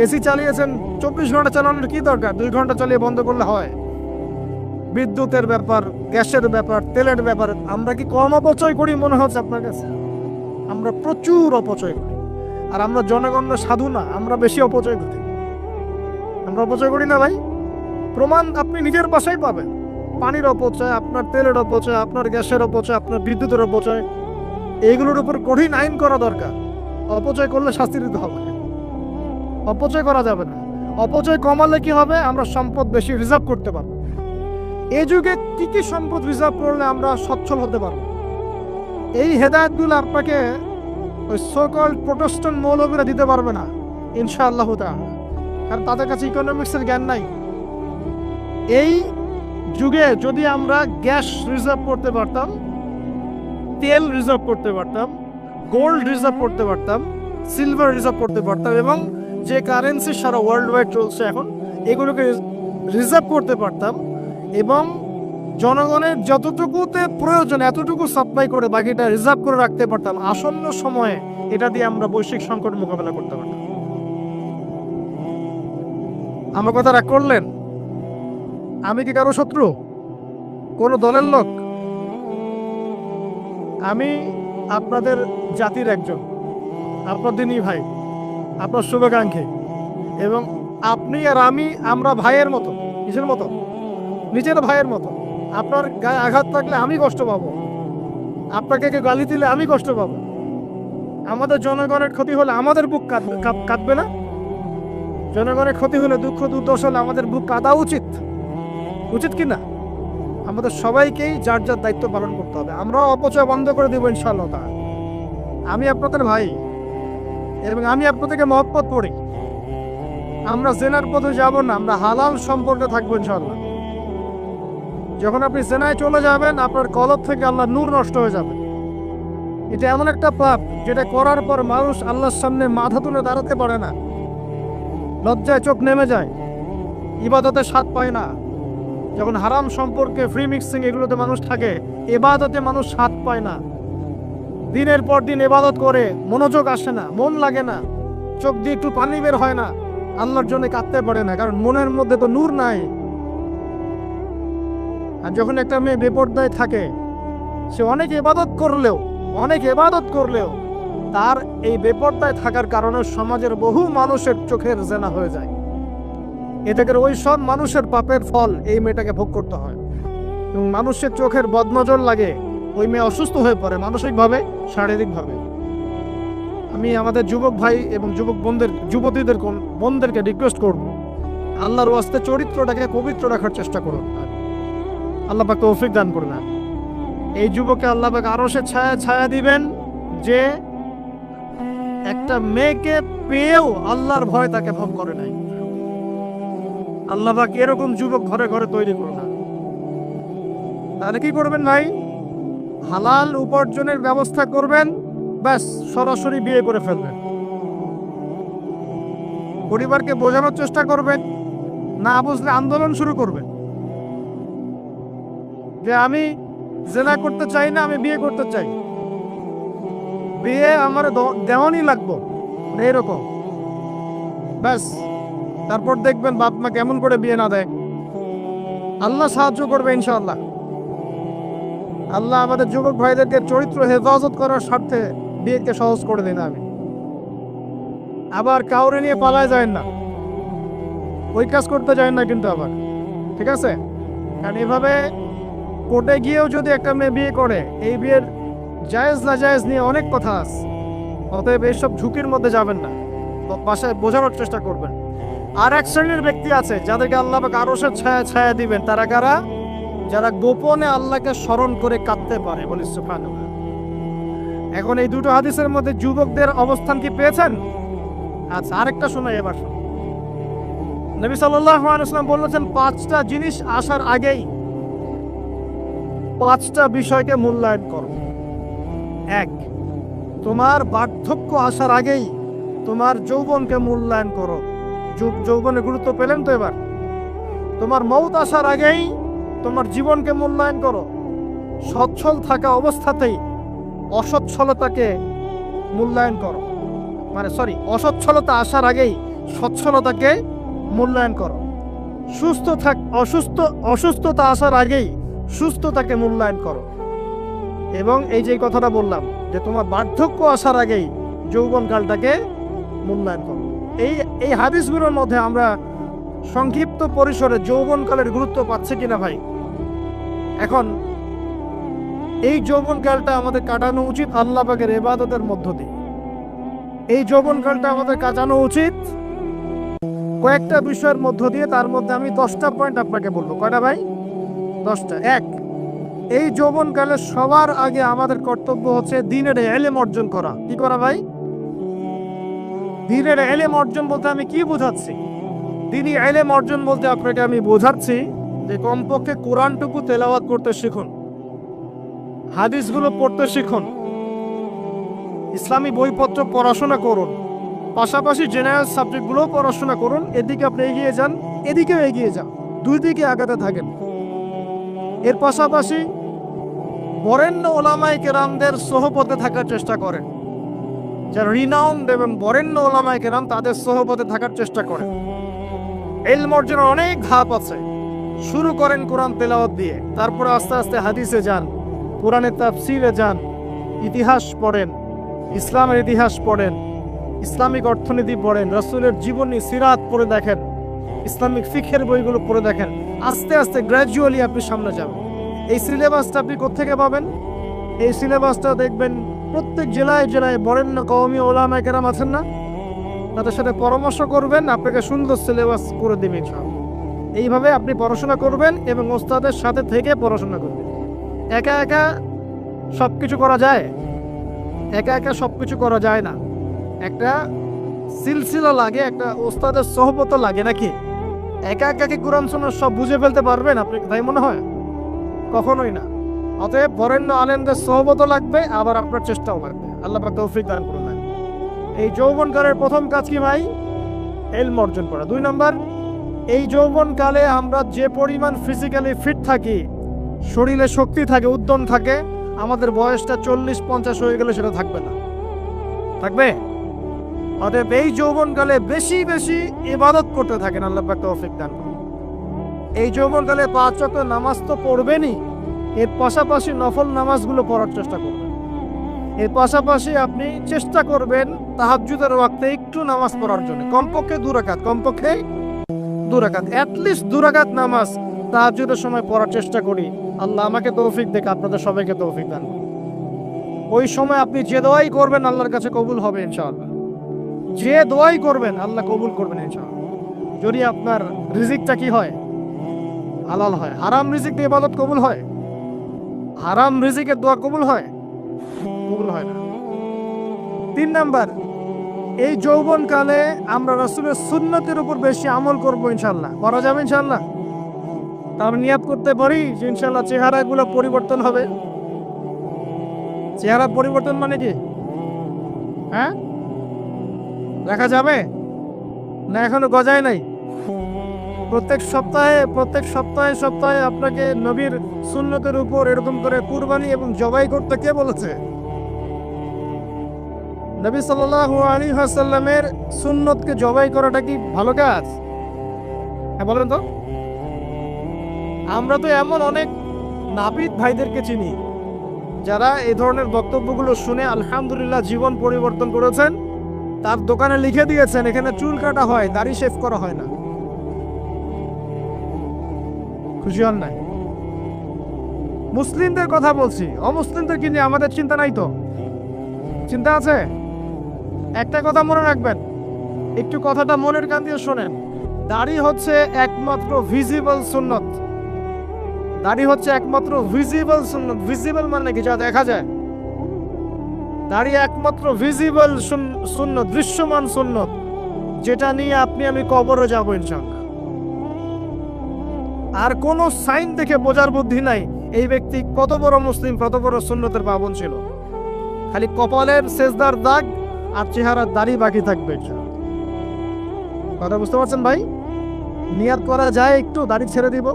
এসি চালিয়েছেন, 24 ঘন্টা চালানোর কি দরকার? 2 ঘন্টা চালিয়ে বন্ধ করলে হয়। বিদ্যুতের ব্যাপার, গ্যাসের ব্যাপার, তেলের ব্যাপার, আমরা কি কম অপচয় করি মনে হচ্ছে আপনার কাছে? আমরা প্রচুর অপচয় করি। আর আমরা জনগণের সাধু না, আমরা বেশি অপচয় করি। আমরা অপচয় করি না ভাই, প্রমাণ আপনি নিজের বাসায় পাবেন। পানির অপচয়, আপনার তেলের অপচয়, আপনার গ্যাসের অপচয়, আপনার বিদ্যুতের অপচয়, এইগুলোর উপর কঠিন আইন করা দরকার। অপচয় করলে শাস্তি দিতে হবে, অপচয় করা যাবে না। অপচয় কমালে কি হবে? আমরা সম্পদ বেশি রিজার্ভ করতে পারবো। এই যুগে কি কি সম্পদ রিজার্ভ করলে আমরা সচ্ছল হতে পারবো? এই হেদায়েতগুলো আপনাকে ওই সোকল প্রোটেস্ট্যান্ট মৌলবীরা দিতে পারবে না ইনশাআল্লাহ তাআলা, কারণ তাদের কাছে ইকোনমিক্সের জ্ঞান নাই। এই যুগে যদি আমরা গ্যাস রিজার্ভ করতে পারতাম, তেল রিজার্ভ করতে পারতাম, গোল্ড রিজার্ভ করতে পারতাম, সিলভার রিজার্ভ করতে পারতাম, এবং যে কারেন্সি সারা ওয়ার্ল্ড ওয়াইড চলছে এখন, এগুলোকে রিজার্ভ করতে পারতাম, এবং জনগণের যতটুকুতে প্রয়োজন এতটুকু সাপ্লাই করে বাকিটা রিজার্ভ করে রাখতে পারতাম, আসন্ন সময়ে এটা দিয়ে আমরা বৈশ্বিক সংকট মোকাবেলা করতে পারতাম। আমার কথা রাগ করলেন? আমি কি কারো শত্রু, কোনো দলের লোক? আমি আপনাদের জাতির একজন, আপনার দিনই ভাই, আপনার শুভাকাঙ্ক্ষী, এবং আপনি আর আমরা ভাইয়ের মতো। কিসের মতো? নিজের ভাইয়ের মতো। আপনার গায়ে আঘাত থাকলে আমি কষ্ট পাবো, আপনাকে কেউ গালি দিলে আমি কষ্ট পাবো, আমাদের জনগণের ক্ষতি হলে আমাদের বুক কাঁদবে না? জনগণের ক্ষতি হলে, দুঃখ দুর্দশা হলে আমাদের বুক কাঁদা উচিত, উচিত কি না? আমাদের সবাইকেই যার যার দায়িত্ব পালন করতে হবে। আমরাও অপচয় বন্ধ করে দেবো ইনশাআল্লাহ তাআলা। আমি আপনাদের ভাই এবং আমি আপনাদেরকে মহব্বত করি। আমরা জেনার পথে যাব না, আমরা হালাল সম্পর্কে থাকবো ইনশাআল্লাহ। যখন আপনি জেনায় চলে যাবেন, আপনার কলব থেকে আল্লাহ নূর নষ্ট হয়ে যাবে। এটা এমন একটা পাপ যেটা করার পর মানুষ আল্লাহর সামনে মাথা তুলে দাঁড়াতে পারে না, লজ্জায় চোখ নেমে যায়, ইবাদতে স্বাদ পায় না। যখন হারাম সম্পর্কে, ফ্রি মিক্সিং, এগুলোতে মানুষ থাকে, ইবাদতে মানুষ স্বাদ পায় না। দিনের পর দিন ইবাদত করে মনোযোগ আসে না, মন লাগে না, চোখ দিয়ে একটু পানি বের হয় না, আল্লাহর জন্য কাঁদতে পারে না, কারণ মনের মধ্যে তো নূর নাই। আর যখন একটা মেয়ে বেপরদায় থাকে, সে অনেক ইবাদত করলেও তার এই বেপরদায় থাকার কারণে সমাজের বহু মানুষের চোখের জেনা হয়ে যায়। এ থেকে ওই সব মানুষের পাপের ফল এই মেয়েটাকে ভোগ করতে হয়, এবং মানুষের চোখের বদনজর লাগে, ওই মেয়ে অসুস্থ হয়ে পড়ে মানসিকভাবে, শারীরিকভাবে। আমি আমাদের যুবক ভাই এবং বোনদেরকে রিকোয়েস্ট করব, আল্লাহর ওয়াস্তে চরিত্রটাকে পবিত্র রাখার চেষ্টা করুন। আল্লাহ পাক তৌফিক দান করুন। এই যুবককে আল্লাহ পাক আরশের ছায়া দিবেন, যে একটা মেয়েকে পেয়েও আল্লাহর ভয় তাকে ভোগ করে নাই। আল্লাহ পাক এরকম যুবক ঘরে ঘরে তৈরি করুন। তাহলে কি করবেন ভাই? হালাল উপার্জনের ব্যবস্থা করবেন, ব্যাস সরাসরি বিয়ে করে ফেলবেন। পরিবারকে বোঝানোর চেষ্টা করবেন, না বুঝলে আন্দোলন শুরু করবেন যে আমি জেনা করতে চাই না, আমি বিয়ে করতে চাই, বিয়ে আমার দেওয়ানই লাগবো, এরকম। ব্যাস, তারপর দেখবেন বাপ মা কেমন করে বিয়ে না দেয়। আল্লাহ সাহায্য করবে ইনশাআল্লাহ। আল্লাহ আমাদের যুবক ভাইদেরকে চরিত্র হেফাজত করার স্বার্থে বিয়েকে সহজ করে দিন। আমি আবার কাউরে নিয়ে পালায় যায় না, ওই কাজ করতে যায় না কিন্তু আবার, ঠিক আছে? কারণ এভাবে কোর্টে গিয়েও যদি একটা মেয়ে বিয়ে করে, এই বিয়ের জায়েজ না জায়েজ নিয়ে অনেক কথা আছে। অতএব এইসব ঝুঁকির মধ্যে যাবেন না, বাসায় বোঝানোর চেষ্টা করবেন। আর এক শ্রেণীর ব্যক্তি আছে যাদেরকে আল্লাহ পাক আরশের ছায়া দিবেন। তারা কারা? যারা গোপনে আল্লাহকে স্মরণ করে কাঁদতে পারে, বলি সুবহানাল্লাহ। এখন এই দুটো হাদিসের মধ্যে যুবকদের অবস্থান কি পেয়েছেন? আচ্ছা, আরেকটা শোনাই এবার। নবী সাল্লাল্লাহু আলাইহি ওয়াসাল্লাম বলেছেন, 5টা জিনিস আসার আগেই 5টা বিষয়কে মূল্যায়ন করো। 1, তোমার বার্ধক্য আসার আগেই তোমার যৌবনকে মূল্যায়ন করো। যৌবনের গুরুত্ব পেলেন তো এবার? তোমার মওত আসার আগেই তোমার জীবনকে মূল্যায়ন করো। সচ্ছল থাকা অবস্থাতেই অসচ্ছলতাকে মূল্যায়ন করো, অসচ্ছলতা আসার আগেই সচ্ছলতাকে মূল্যায়ন করো। অসুস্থতা আসার আগেই সুস্থতাকে মূল্যায়ন করো। এবং এই যে কথাটা বললাম যে তোমার বার্ধক্য আসার আগেই যৌবনকালটাকে মূল্যায়ন করো। এই হাদিসগুলোর মধ্যে আমরা সংক্ষিপ্ত পরিসরে যৌবনকালের গুরুত্ব পাচ্ছে কিনা ভাই? এখন এই যৌবনকালটা আমাদের কাটানো উচিত আল্লাহ পাকের ইবাদতের মধ্য দিয়ে। এই যৌবনকালটা আমাদের কাটানো উচিত কয়েকটা বিষয়ের মধ্য দিয়ে, তার মধ্যে আমি 10টা পয়েন্ট আপনাকে বলবো। কয়টা ভাই? 10টা। এক, এই যৌবনকালে সবার আগে আমাদের কর্তব্য হচ্ছে দ্বীনের ইলম অর্জন করা। কি করা ভাই? দ্বীনের ইলম অর্জন বলতে আমি কি বোঝাচ্ছি? দ্বীনি ইলম অর্জন বলতে আপনাকে আমি বোঝাচ্ছি যে কমপক্ষে কোরআনটুকু তেলাওয়াত করতে শিখুন, হাদিসগুলো পড়তে শিখুন, ইসলামী বইপত্র পড়াশোনা করুন, পাশাপাশি জেনারেল সাবজেক্টগুলো পড়াশোনা করুন। এদিকে আপনি এগিয়ে যান, এদিকেও এগিয়ে যান, দুই দিকে আগাতে থাকেন। এর পাশাপাশি বরেণ্য ওলামায়ে কেরামদের সোহবতে থাকার চেষ্টা করেন, যারা রিনাউন্ড এবং বরেণ্য ওলামায়ে কেরাম, তাদের সোহবতে থাকার চেষ্টা করেন। ইলম অর্জনের অনেক ধাপ আছে। শুরু করেন কোরআন তেলাওয়াত দিয়ে, তারপরে আস্তে আস্তে হাদিসে যান, কোরআনের তাফসিরে যান, ইতিহাস পড়েন, ইসলামের ইতিহাস পড়েন, ইসলামিক অর্থনীতি পড়েন, রাসূলের জীবনী সিরাত পড়ে দেখেন, ইসলামিক ফিকহের বইগুলো পড়ে দেখেন। আস্তে আস্তে গ্র্যাজুয়ালি আপনি সামনে যাবেন। এই সিলেবাসটা আপনি কোত্থেকে পাবেন? এই সিলেবাসটা দেখবেন প্রত্যেক জেলায় জেলায় বরেণ্য কওমি ওলামায়ে কেরাম আছেন না, তাদের সাথে পরামর্শ করবেন, আপনাকে সুন্দর সিলেবাস করে দেবে ইনশাআল্লাহ। এইভাবে আপনি পড়াশোনা করবেন এবং ওস্তাদের সাথে থেকে পড়াশোনা করবেন। একা একা সব কিছু করা যায়? একা একা সব কিছু করা যায় না। একটা সিলসিলা লাগে, একটা ওস্তাদের সোহবত লাগে, নাকি? একা একা কি কোরআন সুন্নাহ সব বুঝে ফেলতে পারবেন আপনি? তাই মনে হয়? কখনোই না। অতএব বরেণ্য আলেমদের সোহবত লাগবে, আবার আপনার চেষ্টাও লাগবে। আল্লাহ পাক তৌফিক দান করুন। এই যৌবনকালের প্রথম কাজ কি ভাই? ইলম অর্জন করা। 2 নম্বর, এই যৌবনকালে আমরা যে পরিমাণ ফিজিক্যালি ফিট থাকি, শরীরে শক্তি থাকে, উদ্যম থাকে, আমাদের বয়সটা 40-50 হয়ে গেলে সেটা থাকবে না। থাকবে? অতএব এই যৌবনকালে বেশি বেশি ইবাদত করতে থাকেন। আল্লাহ পাক তৌফিক দান করুন। এই যৌবনকালে 5 ওয়াক্ত নামাজ তো পড়বেনই, এর পাশাপাশি নফল নামাজগুলো পড়ার চেষ্টা করবেন। এর পাশাপাশি আপনি চেষ্টা করবেন তাহাজ্জুদের ওয়াক্তে একটু নামাজ পড়ার জন্য, কমপক্ষে 2 রাকাত, কমপক্ষে 2 রাকাত, অ্যাটলিস্ট 2 রাকাত নামাজ তাহাজ্জুদের সময় পড়ার চেষ্টা করি। আল্লাহ আমাকে তৌফিক দেখ, আপনাদের সবাইকে তৌফিক দান করুন। ওই সময় আপনি যে দোয়াই করবেন আল্লাহর কাছে কবুল হবে ইনশাআল্লাহ। যে দোয়াই করবেন আল্লাহ কবুল করবেন ইনশাআল্লাহ, যদি আপনার রিজিকটা কি হয়? হালাল হয়। হারাম রিজিক দিয়ে ইবাদত কবুল হয়? হারাম রিজিকের দোয়া কবুল হয়? কবুল হয় না। 3 নাম্বার, এই যৌবনকালে আমরা রাসূলের সুন্নতের উপর বেশি আমল করব ইনশাআল্লাহ। করা যাবে ইনশাআল্লাহ? তার নিয়াত করতে পারি যে ইনশাআল্লাহ চেহারাগুলো পরিবর্তন হবে। চেহারা পরিবর্তন মানে কি? হ্যাঁ, দেখা যাবে না? এখনো গজায় নাই? প্রত্যেক সপ্তাহে আপনাকে নবীর সুন্নতের উপর এরকম করে কুরবানি এবং জবাই করতে কে বলেছে? নবী সাল্লাল্লাহু আলাইহি ওয়াসাল্লামের সুন্নতকে জবাই করাটা কি ভালো কাজ? হ্যাঁ বলেন তো। আমরা তো এমন অনেক নাপিত ভাইদেরকে চিনি যারা এই ধরনের বক্তব্যগুলো শুনে আলহামদুলিল্লাহ জীবন পরিবর্তন করেছেন। তার দোকানে লিখে দিয়েছেন এখানে চুল কাটা হয়, দাড়ি শেভ করা হয় না। খুশি হন নাই? মুসলিমদের কথা বলছি, অমুসলিমদের কি নিয়ে আমাদের চিন্তা নাই তো? চিন্তা আছে। একটা কথা মনে রাখবেন, একটু কথাটা মনের কান দিয়ে শোনেন। দাড়ি হচ্ছে একমাত্র ভিজিবল সুন্নত। দাড়ি হচ্ছে একমাত্র ভিজিবল সুন্নত। ভিজিবল মানে কি? যা দেখা যায়। দাড়ি একমাত্র ভিজিবল সুন্নত, দৃশ্যমান সুন্নত, যেটা নিয়ে আপনি আমি কবরে যাবো ইনশাআল্লাহ। আর কোন সাইন দেখে বোঝার বুদ্ধি নাই এই ব্যক্তি কত বড় মুসলিম, কত বড় সুন্নতের পাবন ছিল। খালি কপালের সেজদার দাগ আর চেহারার দাড়ি বাকি থাকবে। কথা বুঝতে পারছেন ভাই? নিয়াত করা যায় একটু দাড়ি ছেড়ে দিব,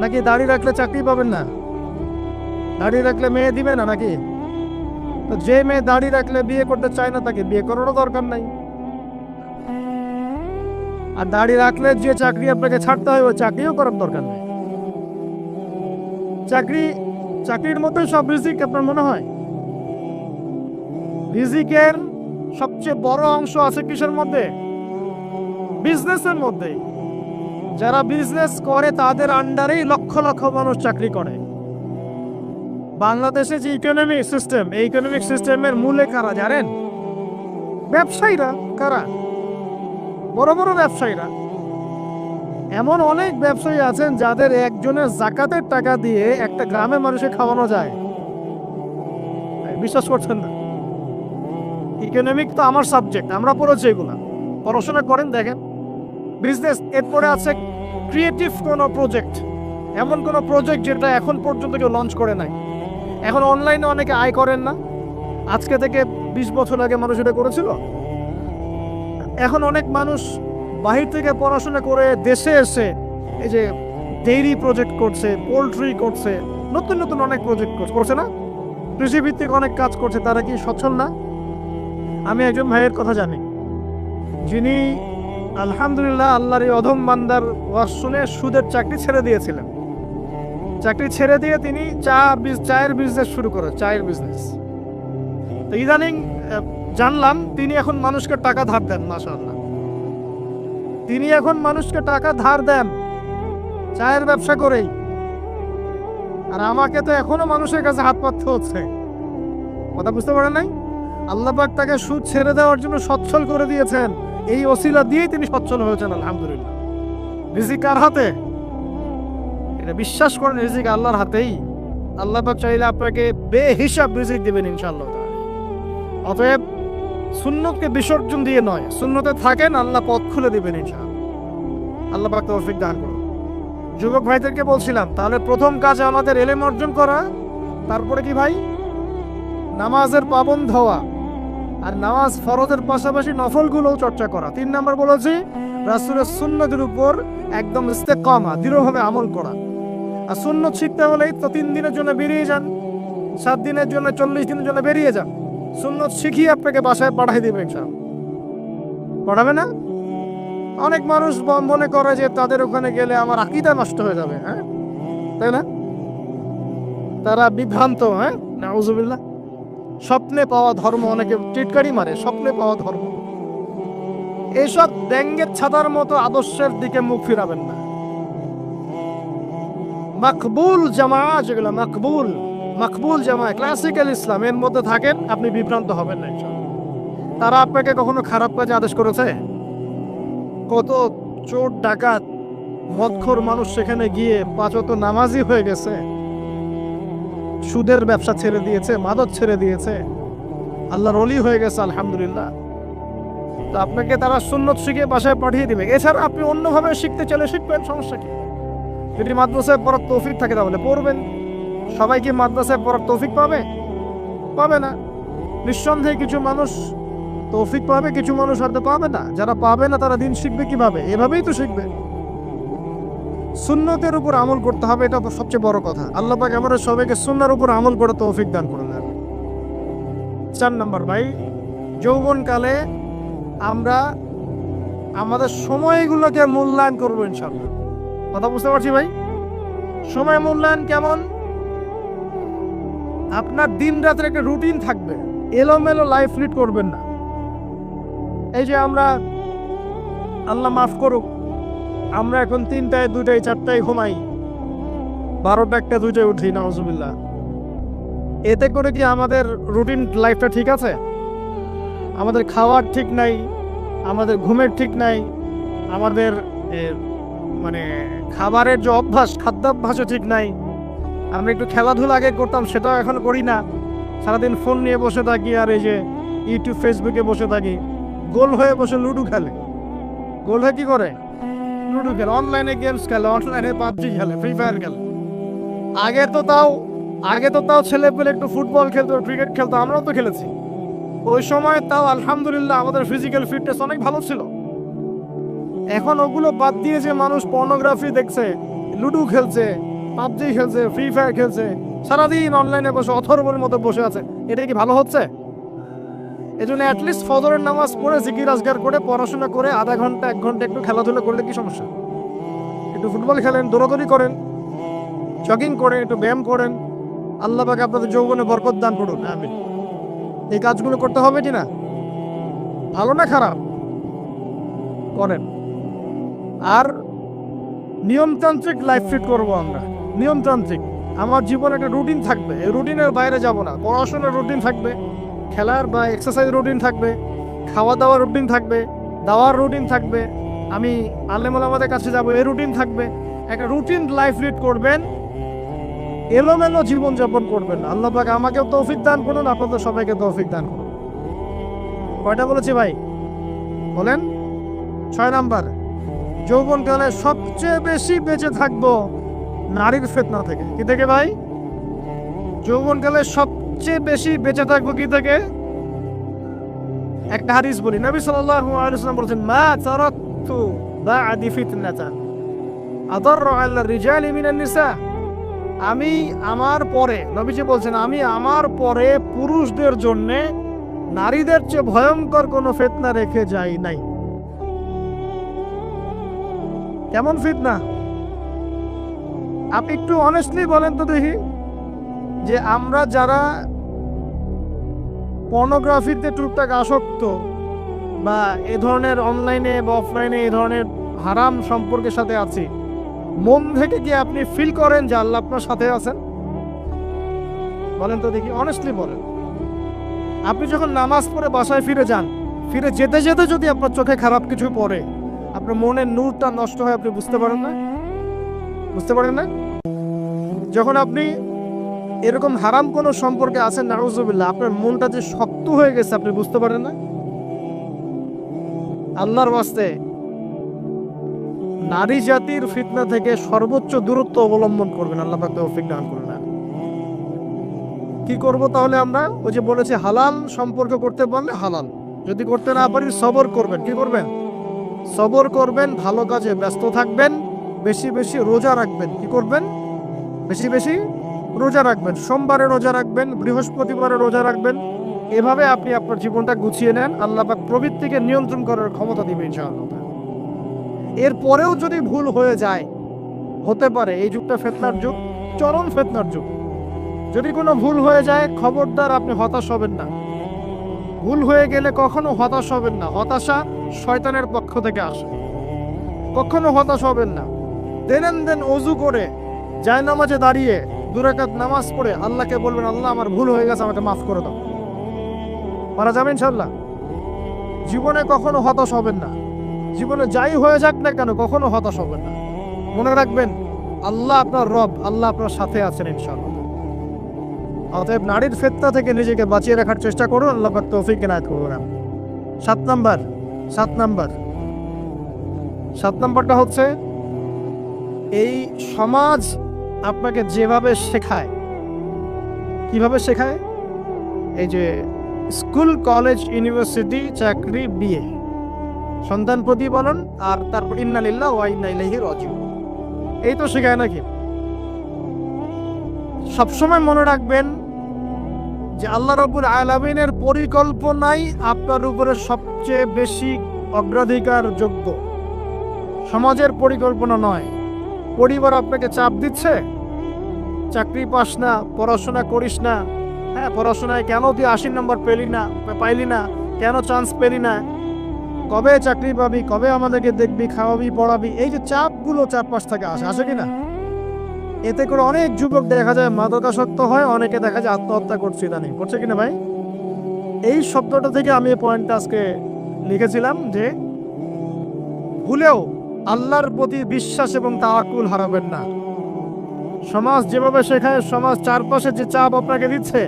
নাকি দাড়ি রাখলে চাকরি পাবেন না? দাড়ি রাখলে মেয়ে দিবে না নাকি? তো যে মেয়ে দাড়ি রাখলে বিয়ে করতে চায় না তাকে বিয়ে করারও দরকার নাই। আর দাড়ি রাখলে যে চাকরি আপনাকে ছাড়তে হয় ওই চাকরিও করার দরকার নেই। চাকরির মধ্যে সব রিজিক আপনার মনে হয়? রিজিকের সবচেয়ে বড় অংশ আছে কিসের মধ্যে? বিজনেসের মধ্যে। যারা বিজনেস করে তাদের আন্ডারেই লক্ষ লক্ষ মানুষ চাকরি করে। বাংলাদেশে যে ইকোনমিক সিস্টেম, এই ইকোনমিক সিস্টেমের মূলে কারা জানেন? ব্যবসায়ীরা। কারা? বড় বড় ব্যবসায়ীরা, এমন অনেক ব্যবসায়ী আছেন যাদের একজনের জাকাতের টাকা দিয়ে একটা গ্রামের মানুষকে খাওয়ানো যায়। বিশ্বাস করছেন না? ইকোনমিক তো আমার সাবজেক্ট, আমরা পড়েছি এগুলা, পড়াশোনা করেন দেখেন। বিজনেস, এরপরে আছে ক্রিয়েটিভ কোনো প্রজেক্ট, এমন কোনো প্রজেক্ট যেটা এখন পর্যন্ত কেউ লঞ্চ করে নাই। এখন অনলাইনে অনেকে আয় করেন না, আজকে থেকে 20 বছর আগে মানুষ এটা করেছিল। এখন অনেক মানুষ বাহির থেকে পড়াশোনা করে দেশে এসে এই যে ডেইরি প্রজেক্ট করছে, পোলট্রি করছে, নতুন নতুন অনেক প্রজেক্ট করছে না, কৃষিভিত্তিক অনেক কাজ করছে। তারা কি সচ্ছল না? আমি একজন ভাইয়ের কথা জানি, যিনি আলহামদুলিল্লাহ আল্লাহর এই অধম বান্দার ওয়াজ শুনে সুদের চাকরি ছেড়ে দিয়েছিলেন। চাকরি ছেড়ে দিয়ে তিনি চায়ের বিজনেস শুরু করে, চায়ের বিজনেস। তো ইদানিং জানলাম তিনি এখন মানুষকে টাকা ধার দেন। মাশাআল্লাহ, তিনি এখন মানুষকে টাকা ধার দেন চায়ের ব্যবসা করেই। আর আমাকে তো এখনো মানুষের কাছে হাত পাততে হচ্ছে। কথা বুঝতে পারেন নাই? আল্লাহ পাক তাকে সুদ ছেড়ে দেওয়ার জন্য সচ্ছল করে দিয়েছেন, এই ওসিলা দিয়েই তিনি সচ্ছল হয়েছেন আলহামদুলিল্লাহ। রিজিক কার হাতে? এটা বিশ্বাস করেন, রিজিক আল্লাহর হাতেই। আল্লাহ পাক চাইলে আপনাকে বেহিসাব রিজিক দিবেন ইনশাআল্লাহ। অতএব সুন্নতকে বিসর্জন দিয়ে নয়, সুন্নতে থাকেন, আল্লাহ পথ খুলে দিবেন ইনশাআল্লাহ। আল্লাহ পাক তৌফিক দান করুন। যুবক ভাইদেরকে বলছিলাম, তাহলে প্রথম কাজ আমাদের ইলম অর্জন করা, তারপরে কি ভাই? নামাজের পাবন্দ হওয়া, আর নামাজ ফরজের পাশাপাশি নফলগুলোও চর্চা করা। 3 নাম্বার বলেছি রাসূলের সুন্নতের উপর একদম ইস্তেকামা, দৃঢ়ভাবে আমল করা। আর সুন্নত শিখতে হলেই তো 3 দিনের জন্য বেরিয়ে যান, 7 দিনের জন্য, 40 দিনের জন্য বেরিয়ে যান। সুন্নত শিখিয়ে আপনাকে বাসায় পাঠিয়ে দিবে ইনশাআল্লাহ। পড়াবে না? অনেক মানুষ মনে করে যে তাদের ওখানে গেলে আমার আকীদা নষ্ট হয়ে যাবে, হ্যাঁ তাই না? তারা বিভ্রান্ত, হ্যাঁ নাউজুবিল্লাহ। স্বপ্নে পাওয়া ধর্ম, অনেকে টিটকারি মারে, স্বপ্নে পাওয়া ধর্ম। এইসব ডেঙ্গের ছাতার মতো আদর্শের দিকে মুখ ফিরাবেন না। মাকবুল জামা, যেগুলো মাকবুল জামা, ক্লাসিক্যাল ইসলাম, এর মধ্যে থাকেন, আপনি বিভ্রান্ত হবেন না ইনশাআল্লাহ। তারা আপনাকে কখনো খারাপ কাজে আদেশ করেছে? কত চোর ডাকাত মদখোর মানুষ সেখানে গিয়ে 5 ওয়াক্ত নামাজি হয়ে গেছে, সুদের ব্যবসা ছেড়ে দিয়েছে, মাদক ছেড়ে দিয়েছে, আল্লাহর ওলি হয়ে গেছে আলহামদুলিল্লাহ। তো আপনাকে তারা সুন্নত শিখে বাসায় পাঠিয়ে দিবে। এছাড়া আপনি অন্যভাবে শিখতে চলে শিখবেন, সমস্যা কি? যদি মাদ্রাসায় পড়ার তৌফিক থাকে তাহলে পড়বেন। সবাই কি মাদ্রাসায় পড়ার তৌফিক পাবে না। নিঃসন্দেহে কিছু মানুষ তৌফিক পাবে, কিছু মানুষ হয়তো পাবে না। যারা পাবে না তারা দিন শিখবে কিভাবে? এভাবেই তো শিখবে। সুন্নতের উপর আমল করতে হবে, এটা সবচেয়ে বড় কথা। আল্লাহ পাক আমাদের সবাইকে সুন্নাহর উপর আমল করে তৌফিক দান করুন। 4 নাম্বার ভাই, যৌবনকালে আমরা আমাদের সময়গুলোকে মূল্যায়ন করবো ইনশাআল্লাহ। কথা বুঝতে পারছি ভাই? সময় মূল্যায়ন কেমন? আপনার দিন রাতের একটা রুটিন থাকবে, এলোমেলো লাইফ লিড করবেন না। এই যে আমরা, আল্লাহ মাফ করুক, আমরা এখন 3টায় 2টায় 4টায় ঘুমাই, 12টা 1টা 2টায় উঠি, নাউজুবিল্লাহ। এতে করে কি আমাদের রুটিন লাইফটা ঠিক আছে? আমাদের খাওয়ার ঠিক নাই, আমাদের ঘুমের ঠিক নাই, আমাদের মানে খাবারের যে অভ্যাস, খাদ্যাভ্যাসও ঠিক নাই। আমরা একটু খেলাধুলা আগে করতাম, সেটাও এখন করি না। সারাদিন ফোন নিয়ে বসে থাকি, আর এই যে ইউটিউব ফেসবুকে বসে থাকি। গোল হয়ে বসে লুডো খেলে। গোল হয়ে কি করে? লুডো খেলে, অনলাইনে গেমস খেলে, অনলাইনে পাবজি খেলে, ফ্রি ফায়ার খেলে। আগে তো তাও ছেলে পেলে একটু ফুটবল খেলতো, ক্রিকেট খেলতো, আমরাও তো খেলেছি। ওই সময় তাও আলহামদুলিল্লাহ আমাদের ফিজিক্যাল ফিটনেস অনেক ভালো ছিল। এখন ওগুলো বাদ দিয়ে যে মানুষ পর্নোগ্রাফি দেখছে, লুডো খেলছে, পাবজি খেলছে, ফ্রি ফায়ার খেলছে, সারাদিন অনলাইনে বসে অথর্বর মতো বসে আছে, এটা কি ভালো হচ্ছে? এজন্য অ্যাটলিস্ট ফজরের নামাজ পড়ে জিকির আজগার করে পড়াশোনা করে আধা ঘন্টা 1 ঘন্টা একটু খেলাধুলা করলে কি সমস্যা? একটু ফুটবল খেলেন, দৌড়াদৌড়ি করেন, জগিং করেন, একটু ব্যায়াম করেন। আল্লাহ পাক আপনাদের যৌবনে বরকত দান করুন, আমিন। এই কাজগুলো করতে হবে কি না? ভালো না খারাপ? করেন। আর নিয়মতান্ত্রিক লাইফ ফিট করবো আমরা। নিয়মতান্ত্রিক, আমার জীবনে একটা রুটিন থাকবে, এই রুটিনের বাইরে যাব না। পড়াশোনার রুটিন থাকবে, খেলার বা এক্সারসাইজ রুটিন থাকবে, খাওয়া দাওয়ার রুটিন থাকবে, দাওয়ার রুটিন থাকবে, আমি আলেম ওলামাদের কাছে যাব, এই রুটিন থাকবে। একটা রুটিন লাইফ লিড করবেন, এলোমেলো জীবনযাপন করবেন না। আল্লাহ পাক আমাকেও তৌফিক দান করুন, আপনাদের সবাইকে তৌফিক দান করুন। কয়টা বলেছি ভাই বলেন? 6 নাম্বার, যৌবনকালে সবচেয়ে বেশি বেঁচে থাকবো নারীর ফিতনা থেকে। কি থেকে ভাই? যৌবনকালে সবচেয়ে বেশি বেঁচে থাকবো কি থেকে? একটা হাদিস বলি, নবী সাল্লাল্লাহু আলাইহি ওয়াসাল্লাম বলেছেন, মা তারাকতু বা'দি ফিতনাতান আদাররু আলা রিজালি মিনান নিসা। আমি আমার পরে, নবীজি বলছেন, আমি আমার পরে পুরুষদের জন্য নারীদের চেয়ে ভয়ঙ্কর কোনো ফিতনা রেখে যাই নাই। কেমন ফিতনা? আপনি একটু অনেস্টলি বলেন তো দেখি, যে আমরা যারা পর্নোগ্রাফিতে টুকটাক আসক্ত বা এ ধরনের অনলাইনে বা অফলাইনে এই ধরনের হারাম সম্পর্কের সাথে আছি, মন থেকে কি আপনি ফিল করেন যে আল্লাহ আপনার সাথে আছেন? বলেন তো দেখি, অনেস্টলি বলেন। আপনি যখন নামাজ পড়ে বাসায় ফিরে যান, ফিরে যেতে যেতে যদি আপনার চোখে খারাপ কিছু পড়ে, আপনার মনের নূরটা নষ্ট হয়, আপনি বুঝতে পারেন না? বুঝতে পারেন না? যখন আপনি এরকম হারাম কোনো সম্পর্কে আছেন, নাউজুবিল্লাহ, আপনার মনটা যে শক্ত হয়ে গেছে, আপনি বুঝতে পারেন না? আল্লাহর ওয়াস্তে নারী জাতির ফিতনা থেকে সর্বোচ্চ দূরত্ব অবলম্বন করবেন। আল্লাহ পাক তৌফিক দান করুন। কি করব তাহলে আমরা? ওই যে বলেছে হালাল সম্পর্ক করতে পারলে হালাল, যদি করতে না পারি সবর করবেন। কি করবেন? সবর করবেন, ভালো কাজে ব্যস্ত থাকবেন, বেশি বেশি রোজা রাখবেন। কি করবেন? বেশি বেশি রোজা রাখবেন। সোমবারে রোজা রাখবেন, বৃহস্পতিবারে রোজা রাখবেন। এভাবে আপনি আপনার জীবনটা গুছিয়ে নেন, আল্লাহ পাক প্রবৃত্তিকে নিয়ন্ত্রণ করার ক্ষমতা দিবেন ইনশাআল্লাহ। এরপরেও যদি ভুল হয়ে যায়, হতে পারে এই যুগটা ফিতনার যুগ, চরম ফিতনার যুগ। যদি কোনো ভুল হয়ে যায়, খবরদার আপনি হতাশ হবেন না। ভুল হয়ে গেলে কখনো হতাশ হবেন না। হতাশা শয়তানের পক্ষ থেকে আসে, কখনো হতাশ হবেন না। দেন ওযু করে জায়নামাজে দাঁড়িয়ে 2 রাকাত নামাজ পড়ে আল্লাহকে বলবেন, আল্লাহ আমার ভুল হয়ে গেছে, আমাকে মাফ করে দাও। পারা যাবে ইনশাআল্লাহ। জীবনে কখনো হতাশ হবেন না। জীবনে যাই হয়ে যাক না কেন, কখনো হতাশ হবেন না। মনে রাখবেন, আল্লাহ আপনার রব, আল্লাহ আপনার সাথে আছেন ইনশাআল্লাহ। অতএব নারীর ফিতনা থেকে নিজেকে বাঁচিয়ে রাখার চেষ্টা করুন, আল্লাহ পাক তৌফিক এনায়েত করুন। 7 নাম্বারটা হচ্ছে, এই সমাজ আপনাকে যেভাবে শেখায়, কিভাবে শেখায়? এই যে স্কুল, কলেজ, ইউনিভার্সিটি, চাকরি, বিয়ে, সন্তান প্রতিপালন, আর তারপর ইন্না লিল্লাহি ওয়া ইন্না ইলাইহি রাজিউন, এই তো শেখায় নাকি? সবসময় মনে রাখবেন যে আল্লাহ রাব্বুল আলামিনের পরিকল্পনাই আপনার উপরে সবচেয়ে বেশি অগ্রাধিকার যোগ্য, সমাজের পরিকল্পনা নয়। পরিবার আপনাকে চাপ দিচ্ছে, চাকরি পাস না, পড়াশোনা করিস না, হ্যাঁ পড়াশোনায় কেন তুই 80 নম্বর পাইলি না, কেন চান্স পেলি না, কবে চাকরি পাবি, কবে আমাদেরকে দেখবি, খাওয়াবি, পড়াবি, এই যে চাপগুলো চারপাশ থেকে আসে কিনা? এতে করে অনেক যুবক দেখা যায় মাদকাসক্ত হয়, অনেকে দেখা যায় আত্মহত্যা করছে, ইদানিং করছে কিনা ভাই? এই শব্দটা থেকে আমি এই পয়েন্টটা আজকে লিখেছিলাম যে ভুলেও আল্লাহর প্রতি বিশ্বাস এবং তাওয়াক্কুল হারাবেন না। সমাজ যেভাবে শেখায়, সমাজ চারপাশে যে চাপ আপনাকে দিচ্ছে,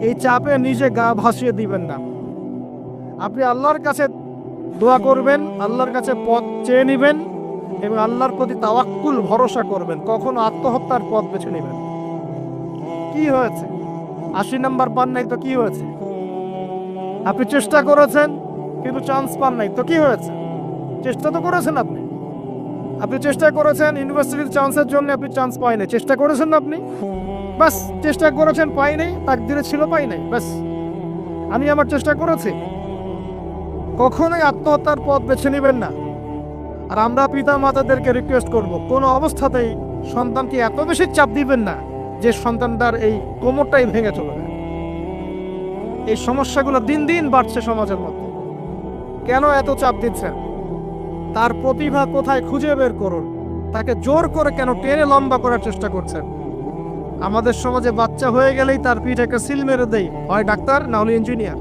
এই চাপে নিজে গা ভাসিয়ে দিবেন না। আপনি আল্লাহর কাছে দোয়া করবেন, আল্লাহর কাছে পথ চেয়ে নেবেন এবং আল্লাহর প্রতি তাওয়াক্কুল ভরসা করবেন। কখনো আত্মহত্যার পথ বেছে নেবেন। কি হয়েছে? 80 নাম্বার পান নাই তো কি হয়েছে? আপনি চেষ্টা করেছেন কিন্তু চান্স পান নাই তো কি হয়েছে? চেষ্টা তো করেছেন আপনি। আপনি চেষ্টা করেছেন ইউনিভার্সিটির চান্সের জন্য, আপনি চান্স পাই নাই, চেষ্টা করেছেন না আপনি? বাস, চেষ্টা করেছেন, পাই নাই, তাকদিরে ছিল পাই নাই, বাস। আমি আমার চেষ্টা করেছি। কখনোই আত্মহত্যার পথ বেছে নেবেন না। আর আমরা পিতা মাতাদেরকে রিকোয়েস্ট করব, কোনো অবস্থাতেই সন্তানকে এত বেশি চাপ দিবেন না যে সন্তানটার এই কোমরটাই ভেঙে চলে যায়। এই সমস্যাগুলো দিন দিন বাড়ছে সমাজের মধ্যে। কেন এত চাপ দিচ্ছেন? তার প্রতিভা কোথায় খুঁজে বের করুন। তাকে জোর করে কেন টেনে লম্বা করার চেষ্টা করছেন? আমাদের সমাজে বাচ্চা হয়ে গেলেই তার পিঠে একটা সিল মেরে দেয়, হয় ডাক্তার না হলে ইঞ্জিনিয়ার।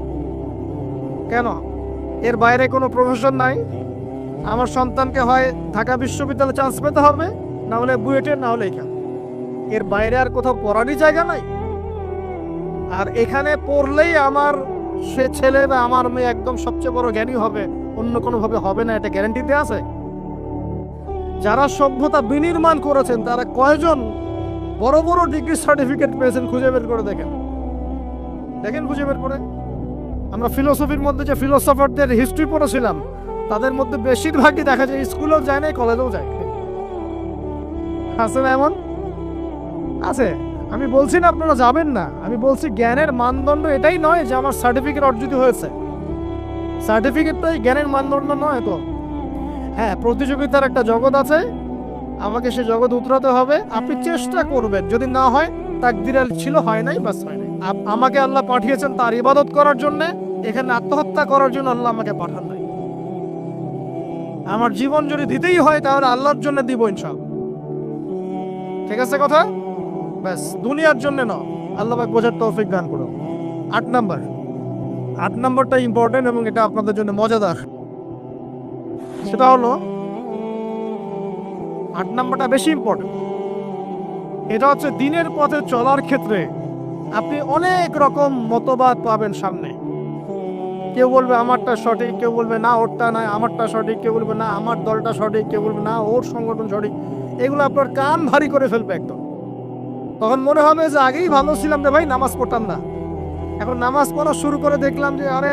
কেন? এর বাইরে কোনো প্রফেশন নাই। আমার সন্তানকে হয় ঢাকা বিশ্ববিদ্যালয়ে চান্স পেতে হবে, না হলে বুয়েটে, না হলে এখানে। এর বাইরে আর কোথাও পড়ারই জায়গা নাই। আর এখানে পড়লেই আমার সে ছেলে বা আমার মেয়ে একদম সবচেয়ে বড় জ্ঞানী হবে, অন্য কোনোভাবে হবে না, এটা গ্যারান্টি দেওয়া আছে? যারা সভ্যতা বিনির্মাণ করেছেন তারা কয়জন বড় বড় ডিগ্রি সার্টিফিকেট পেয়েছেন খুঁজে বের করে দেখেন, খুঁজে বের করে। আমরা ফিলোসফির মধ্যে যে ফিলোসফারদের হিস্ট্রি পড়েছিলাম তাদের মধ্যে বেশিরভাগই দেখা যায় স্কুলেও যায় না, কলেজেও যায়। আছে না এমন? আছে। আমি বলছি না আপনারা যাবেন না, আমি বলছি জ্ঞানের মানদণ্ড এটাই নয় যে আমার সার্টিফিকেট অর্জিত হয়েছে। সার্টিফিকেটটাই জ্ঞানের মানদণ্ড নয় তো। হ্যাঁ, প্রতিযোগিতার একটা জগৎ আছে, আমাকে সে জগৎ উতরাতে হবে। আপনি চেষ্টা করবেন, যদি না হয় তাকদিরে ছিল, হয় নাই, বাস হয় নাই। আমাকে আল্লাহ পাঠিয়েছেন তার ইবাদত করার জন্য, এখানে আত্মহত্যা করার জন্য আল্লাহ আমাকে পাঠান নাই। আমার জীবন যদি দিতেই হয় তাহলে আল্লাহর জন্য দিব ইনশাআল্লাহ। ঠিক আছে কথা? ব্যাস, দুনিয়ার জন্য না। আল্লাহ পাক বোঝার তৌফিক দান করুন। 8 নম্বরটা ইম্পর্টেন্ট এবং এটা আপনাদের জন্য মজাদার। সেটা হলো 8 নম্বরটা বেশি ইম্পর্টেন্ট। এটা হচ্ছে দিনের পথে চলার ক্ষেত্রে আপনি অনেক রকম মতবাদ পাবেন সামনে। কেউ বলবে আমারটা সঠিক, কেউ বলবে না ওরটা নয়, আমারটা সঠিক, কেউ বলবে না আমার দলটা সঠিক, কেউ বলবে না ওর সংগঠন সঠিক। এগুলো আপনার কান ভারী করে ফেলবে একদম। তখন মনে হবে যে আগেই ভালো ছিলাম রে ভাই, নামাজ পড়তাম না, এখন নামাজ পড়া শুরু করে দেখলাম যে আরে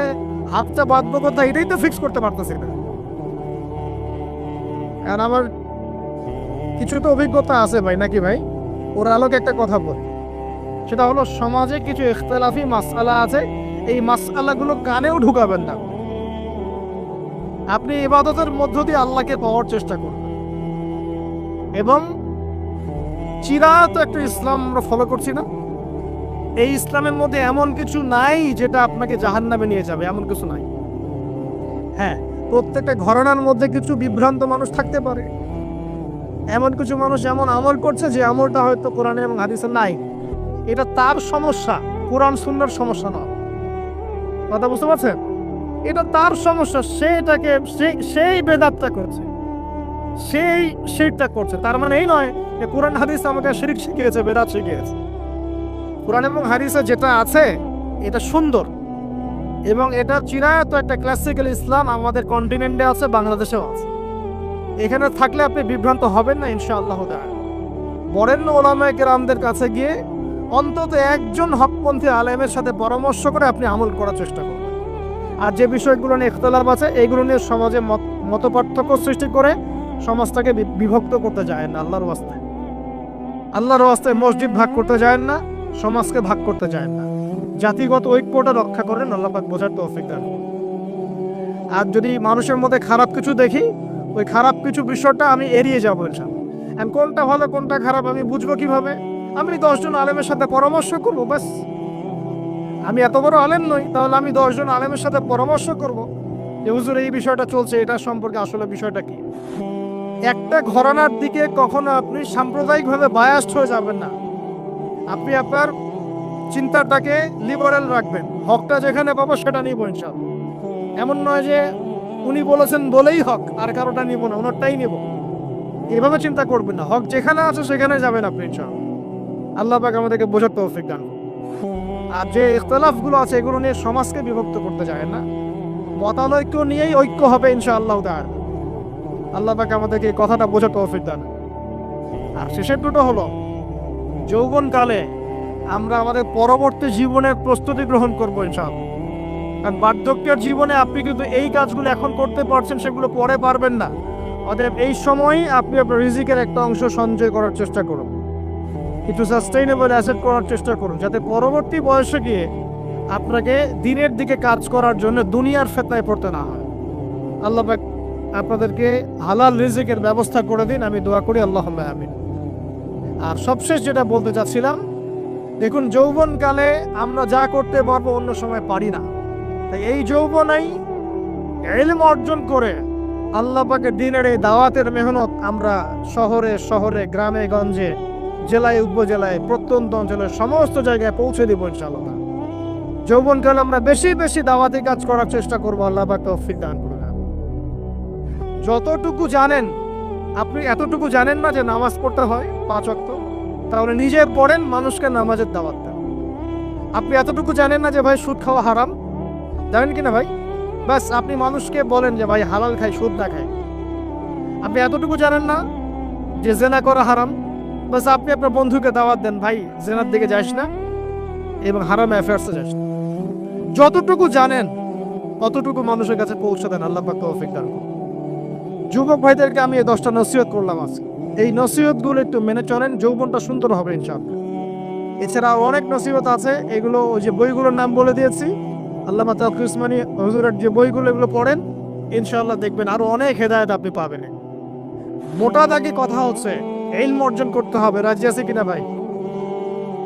হাতটা বাঁধবো কথা, এটাই তো ফিক্স করতে পারতেছি না। আর আমার কিছু তো অভিজ্ঞতা আছে ভাই, নাকি ভাই? ওর আলোকে একটা কথা বলি, সেটা হলো সমাজে কিছু ইখতিলাফি মাসআলা আছে, এই মাসআলাগুলো কানেও ঢুকাবেন না। আপনি ইবাদতের মধ্য দিয়ে আল্লাহকে পাওয়ার চেষ্টা করবেন। এবং চিরায়ত একটা ইসলাম আমরা ফলো করছি না, এই ইসলামের মধ্যে এমন কিছু নাই যেটা আপনাকে জাহান্নামে নিয়ে যাবে, এমন কিছু নাই। হ্যাঁ, প্রত্যেকটা ঘরানার মধ্যে কিছু বিভ্রান্ত মানুষ থাকতে পারে, এমন কিছু মানুষ এমন আমল করছে যে আমলটা হয়তো কোরআনে এবং হাদিসে নাই। এটা তার সমস্যা, কোরআন সুন্নাহর সমস্যা নয়। কথা বুঝতে পারছেন? এটা তার সমস্যা, সে এটাকে সেই বেদাতটা করছে, সেই শিরকটা করছে। তার মানে এই নয় যে কোরআন হাদিস আমাকে শিরক শিখিয়েছে, বেদাত শিখিয়েছে। কোরআন এবং হাদিসে যেটা আছে এটা সুন্দর, এবং এটা চিরায়ত একটা ক্লাসিক্যাল ইসলাম আমাদের কন্টিনেন্টে আছে, বাংলাদেশেও আছে। এখানে থাকলে আপনি বিভ্রান্ত হবেন না ইনশাআল্লাহ তাআলা। বরেণ্য উলামায়ে কেরামদের কাছে গিয়ে অন্তত একজন হকপন্থী আলেমের সাথে পরামর্শ করে আপনি আমল করার চেষ্টা করবেন। আর যে বিষয়গুলো নিয়ে ইখতিলাফ আছে এইগুলো নিয়ে সমাজে মত পার্থক্য সৃষ্টি করে সমাজটাকে বিভক্ত করতে যায় না। আল্লাহর রাস্তায় মসজিদ ভাগ করতে যায় না, সমাজকে ভাগ করতে যায় না। জাতিগত ঐক্যটা রক্ষা করেন, আল্লাহ পাক বোঝার তৌফিক দান। আর যদি মানুষের মধ্যে খারাপ কিছু দেখি, ওই খারাপ কিছু বিষয়টা আমি এড়িয়ে যাবো ইনশাআল্লাহ। কোনটা ভালো কোনটা খারাপ আমি বুঝবো কিভাবে? আমি 10 জন আলেমের সাথে পরামর্শ করবো, বাস। আমি এত বড় আলেম নই, তাহলে আমি 10 জন আলেমের সাথে পরামর্শ করব যে হুজুর এই বিষয়টা চলছে, এটা সম্পর্কে আসলে বিষয়টা কি। একটা ঘরানার দিকে কখনো আপনি সাম্প্রদায়িকভাবে বায়াসড হয়ে যাবেন না। আপনি আপনার চিন্তাটাকে লিবারেল রাখবেন, হকটা যেখানে পাবো সেটা নিব ইনশাআল্লাহ। এমন নয় যে উনি বলেছেন বলেই হক, আর কারোটা নিব না, ওনারটাই নিব, এভাবে চিন্তা করবেন না। হক যেখানে আছে সেখানে যাবেন আপনি ইনশাআল্লাহ। আল্লাহ পাক আমাদেরকে বোঝার তৌফিক দান। আর যে ইখতিলাফগুলো আছে এগুলো নিয়ে সমাজকে বিভক্ত করতে যায় না, মতানৈক্য নিয়েই ঐক্য হবে ইনশাআল্লাহ তাআলা। আল্লাহ পাক আমাদেরকে এই কথাটা বোঝার তৌফিক দান। আর শেষের দুটো হলো যৌবনকালে আমরা আমাদের পরবর্তী জীবনের প্রস্তুতি গ্রহণ করবো ইনশাআল্লাহ। কারণ বার্ধক্যের জীবনে আপনি কিন্তু এই কাজগুলো এখন করতে পারছেন, সেগুলো পরে পারবেন না। অতএব এই সময়ই আপনি আপনার রিজিকের একটা অংশ সঞ্চয় করার চেষ্টা করুন, কিছু সাস্টেইনেবল অ্যাসেট করার চেষ্টা করুন, যাতে পরবর্তী বয়সে গিয়ে আপনাকে দিনের দিকে কাজ করার জন্য দুনিয়ার ফিতনায় পড়তে না হয়। আল্লাহ পাক আপনাদেরকে হালাল রিজিকের ব্যবস্থা করে দিন, আমি দোয়া করি, আল্লাহুম্মা আমিন। আর সবশেষ যেটা বলতে চাচ্ছিলাম, দেখুন যৌবনকালে আমরা যা করতে পারবো অন্য সময় পারি না, তাই এই যৌবনেই ইলম অর্জন করে আল্লাহ পাকের দ্বীনের এই দাওয়াতের মেহনত আমরা শহরে শহরে, গ্রামে গঞ্জে, জেলায় উপজেলায়, প্রত্যন্ত অঞ্চলের সমস্ত জায়গায় পৌঁছে দিব ইনশাআল্লাহ। যৌবনকালে আমরা বেশি বেশি দাওয়াতি কাজ করার চেষ্টা করবো, আল্লাহ পাক তৌফিক দান করুন। যতটুকু জানেন, আপনি এতটুকু জানেন না যে নামাজ পড়তে হয় 5 ওয়াক্ত, তাহলে নিজে পড়েন, মানুষকে নামাজের দাওয়াত দেন। আপনি এতটুকু জানেন না যে ভাই সুদ খাওয়া হারাম, জানেন কিনা ভাই? বাস আপনি মানুষকে বলেন যে ভাই হালাল খাই, সুদ না খাই। আপনি এতটুকু জানেন না যে জেনা করা হারাম, বাস আপনি আপনার বন্ধুকে দাওয়াত দেন, ভাই জেনার দিকে যাস না এবং হারাম অ্যাফেয়ার্সে যাস না। যতটুকু জানেন ততটুকু মানুষের কাছে পৌঁছে দেন, আল্লাহ পাক তৌফিক দান করুন। যুবক ভাইদেরকে আমি এই 10টা নসিহত করলাম আজকে। এই নসিহতগুলো একটু মেনে চলেন, যৌবনটা সুন্দর হবে ইনশাআল্লাহ। এছাড়া অনেক নসিহত আছে, এগুলো ওই যে বইগুলোর নাম বলে দিয়েছি, আল্লামা তাকি উসমানী হুজুরের যে বইগুলো, এগুলো পড়েন, ইনশাআল্লাহ দেখবেন আরো অনেক হেদায়েত আপনি পাবেন। মোটা দাগে কথা হচ্ছে ইলম অর্জন করতে হবে। রাজি আছে কিনা ভাই?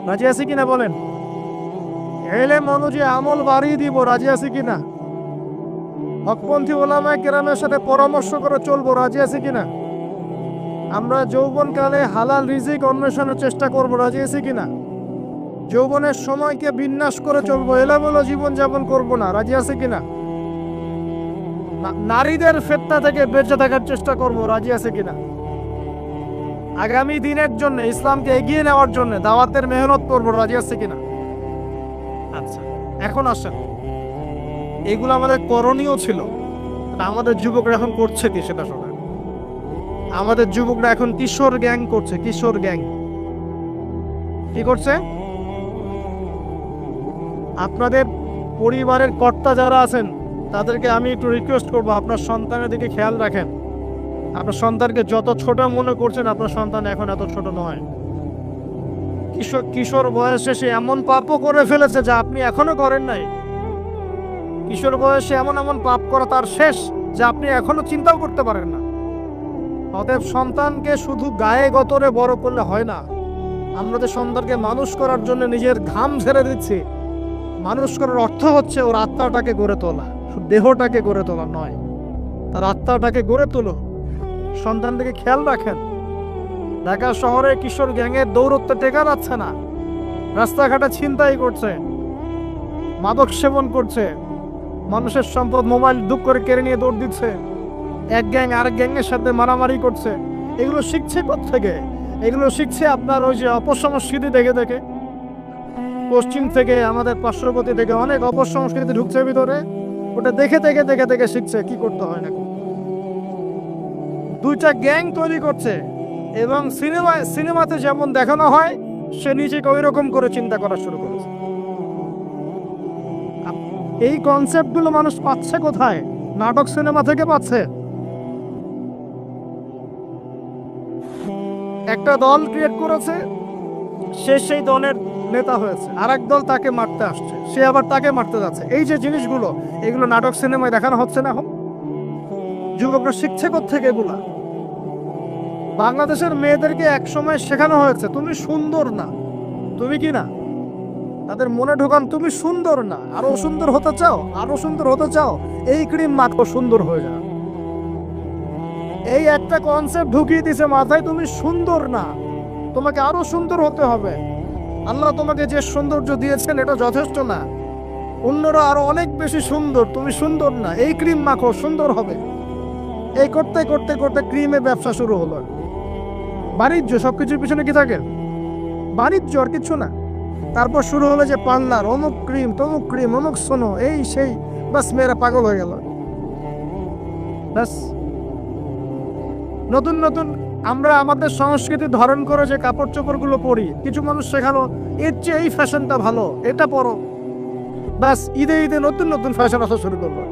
রাজি আছে কিনা বলেন? ইলম অনুযায়ী আমল বাড়িয়ে দিব, রাজি আছে কিনা? হকপন্থী ওলামায়ে কেরামের সাথে পরামর্শ করে চলবো, রাজি আছে কিনা? আমরা যৌবনকালে হালাল রিজিক অন্বেষণের চেষ্টা করব, রাজি আছে কিনা? যৌবনের সময়কে বিন্যাস করে চলবো, এলোমেলো জীবনযাপন করব না, রাজি আছে কিনা? নারীদের ফিতনা থেকে বেঁচে থাকার চেষ্টা করব, রাজি আছে কিনা? আগামী দিনের জন্য, ইসলামকে এগিয়ে নেওয়ার জন্য দাওয়াতের মেহনত করব, রাজি আছে কিনা? আচ্ছা, এখন আসেন, এগুলো আমাদের করণীয় ছিল, আমাদের যুবকরা এখন করছে কি সেটা শোনেন। আমাদের যুবকরা এখন কিশোর গ্যাং করছে। কিশোর গ্যাং কি করছে? আপনাদের পরিবারের কর্তা যারা আছেন তাদেরকে আমি একটু রিকোয়েস্ট করবো, আপনার সন্তানের দিকে খেয়াল রাখেন। আপনার সন্তানকে যত ছোট মনে করছেন, আপনার সন্তান এখন এত ছোট নয়। কিশোর বয়সে সে এমন পাপও করে ফেলেছে যা আপনি এখনো করেন নাই। কিশোর বয়সে এমন এমন পাপ করা তার শেষ যা আপনি এখনো চিন্তাও করতে পারেন না। অতএব সন্তানকে শুধু গায়ে গতরে বড় করলে হয় না। আমরা যে সন্তানকে মানুষ করার জন্য নিজের ঘাম ঝেড়ে দিচ্ছি, মানুষ করার অর্থ হচ্ছে ওর আত্মাটাকে গড়ে তোলা, শুধু দেহটাকে গড়ে তোলা নয়, তার আত্মাটাকে গড়ে তোলো। সন্তানটাকে খেয়াল রাখেন। ঢাকা শহরে কিশোর গ্যাংয়ের দৌরত্ব টেকা যাচ্ছে না। রাস্তাঘাটে ছিনতাই করছে, মাদক সেবন করছে, মানুষের সম্পদ মোবাইল দুঃখ করে কেড়ে নিয়ে দৌড় দিচ্ছে, এক গ্যাং আরেক গ্যাংয়ের সাথে মারামারি করছে। এগুলো শিখছে কোত্থেকে? এগুলো শিখছে আপনার ওই যে অপসংস্কৃতি দেখে দেখে। পশ্চিম থেকে, আমাদের পার্শ্ববর্তী থেকে অনেক অপসংস্কৃতি ঢুকছে ভিতরে, ওটা দেখে দেখে দেখে দেখে শিখছে কি করতে হয় না। 2টা গ্যাং তৈরি করছে এবং সিনেমাতে যেমন দেখানো হয় সে নিজেকে ওই রকম করে চিন্তা করা শুরু করেছে। এই কনসেপ্টগুলো মানুষ পাচ্ছে কোথায়? নাটক সিনেমা থেকে পাচ্ছে। একটা দল ক্রিয়েট করেছে, সে সেই দলের নেতা হয়েছে, আর এক দল তাকে মারতে আসছে, সে আবার তাকে মারতে যাচ্ছে। এই যে জিনিসগুলো, এগুলো নাটক সিনেমায় দেখানো হচ্ছে না এখন? যুবকরা শিখছে কোত্থেকে এগুলা? বাংলাদেশের মেয়েদেরকে এক সময় শেখানো হয়েছে তুমি সুন্দর না, তুমি কি না, তাদের মনে ঢোকান তুমি সুন্দর না, আরো সুন্দর হতে চাও, আরো সুন্দর হতে চাও, এই ক্রিম মাখো সুন্দর হয়ে যাও। এই একটা কনসেপ্ট ঢুকিয়ে দিছে মাথায়, তুমি সুন্দর না, তোমাকে আরো সুন্দর হতে হবে। আল্লাহ তোমাকে যে সৌন্দর্য দিয়েছেন এটা যথেষ্ট না, অন্যরা আরো অনেক বেশি সুন্দর, তুমি সুন্দর না, এই ক্রিম মাখো সুন্দর হবে। এই করতে করতে করতে ক্রিমের ব্যবসা শুরু হলো। বাণিজ্য, সবকিছুর পিছনে কি থাকে? বাণিজ্য, আর কিছু না। তারপর শুরু হলো যে পার্লার, অমুক ক্রিম তমুক ক্রিম, অমুক সোনো, এই সেই, বাস মেয়েরা পাগল হয়ে গেল। বাস নতুন নতুন আমরা আমাদের সংস্কৃতি ধারণ করে যে কাপড় চোপড়গুলো পরি, কিছু মানুষ শেখালো এর চেয়ে এই ফ্যাশনটা ভালো, এটা পরো। বাস ঈদে ঈদে নতুন নতুন ফ্যাশন আসা শুরু করলো।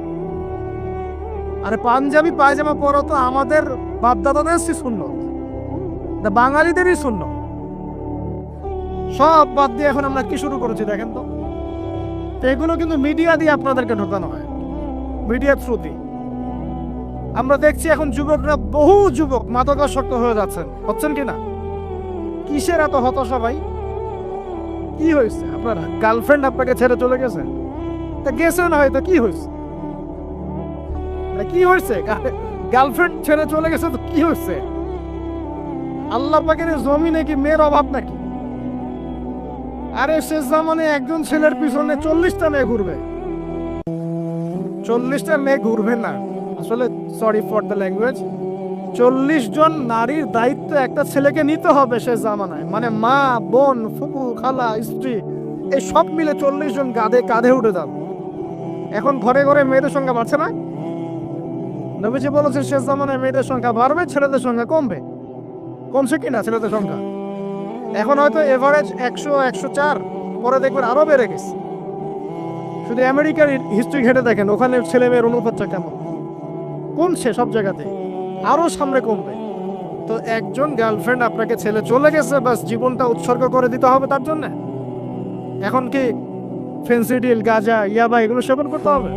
আরে পাঞ্জাবি পায়জামা পরো তো আমাদের বাপদাদাদের সুন্নত, বাঙালিদেরই সুন্নত। সব বাদ দিয়ে এখন আমরা কি শুরু করেছি দেখেন তো। এগুলো কিন্তু মিডিয়া দিয়ে আপনাদেরকে ঢোকানো হয়, মিডিয়ার থ্রু দিয়ে। আমরা দেখছি এখন যুবকরা, বহু যুবক মাদকাসক্ত হয়ে যাচ্ছেন, হচ্ছেন কিনা? কিসের এত হতাশা ভাই? কি হয়েছে? আপনার গার্লফ্রেন্ড আপনাকে ছেড়ে চলে গেছে? তা গেছে না হয়তো, কি হয়েছে? কি হয়েছে? গার্লফ্রেন্ড ছেড়ে চলে গেছে তো কি হয়েছে? আল্লাহ পাকের জমিনে কি মেয়ের অভাব নাকি? আরে শেষ জামানে একজন ছেলের পিছনে 40টা মেয়ে ঘুরবে। 40টা মেয়ে ঘুরবে না, আসলে সরি ফর দ্য ল্যাঙ্গুয়েজ, 40 জন নারীর দায়িত্ব একটা ছেলেকে নিতে হবে শেষ জামানায়। মানে মা, বোন, ফুপু, খালা, স্ত্রী, এই সব মিলে 40 জন কাঁধে উঠে যাবে। এখন ঘরে ঘরে মেয়েদের সংখ্যা বাড়ছে না? নবীজি বলেছেন শেষ জামানায় মেয়েদের সংখ্যা বাড়বে, ছেলেদের সংখ্যা কমবে। কমছে কিনা ছেলেদের সংখ্যা? এখন হয়তো এভারেজ 100, 104, পরে দেখবেন আরো বেড়ে গেছে। শুধু আমেরিকার হিস্ট্রি ঘেটে দেখেন, ওখানে ছেলে মেয়ের অনুপাতটা কেমন, কমছে সব জায়গাতে, আরো সামনে কমবে। তো একজন গার্লফ্রেন্ড আপনাকে ছেলে চলে গেছে, বাস জীবনটা উৎসর্গ করে দিতে হবে তার জন্য? এখন কি ফেন্সিডিল, গাঁজা, ইয়াবা এগুলো সেবন করতে হবে?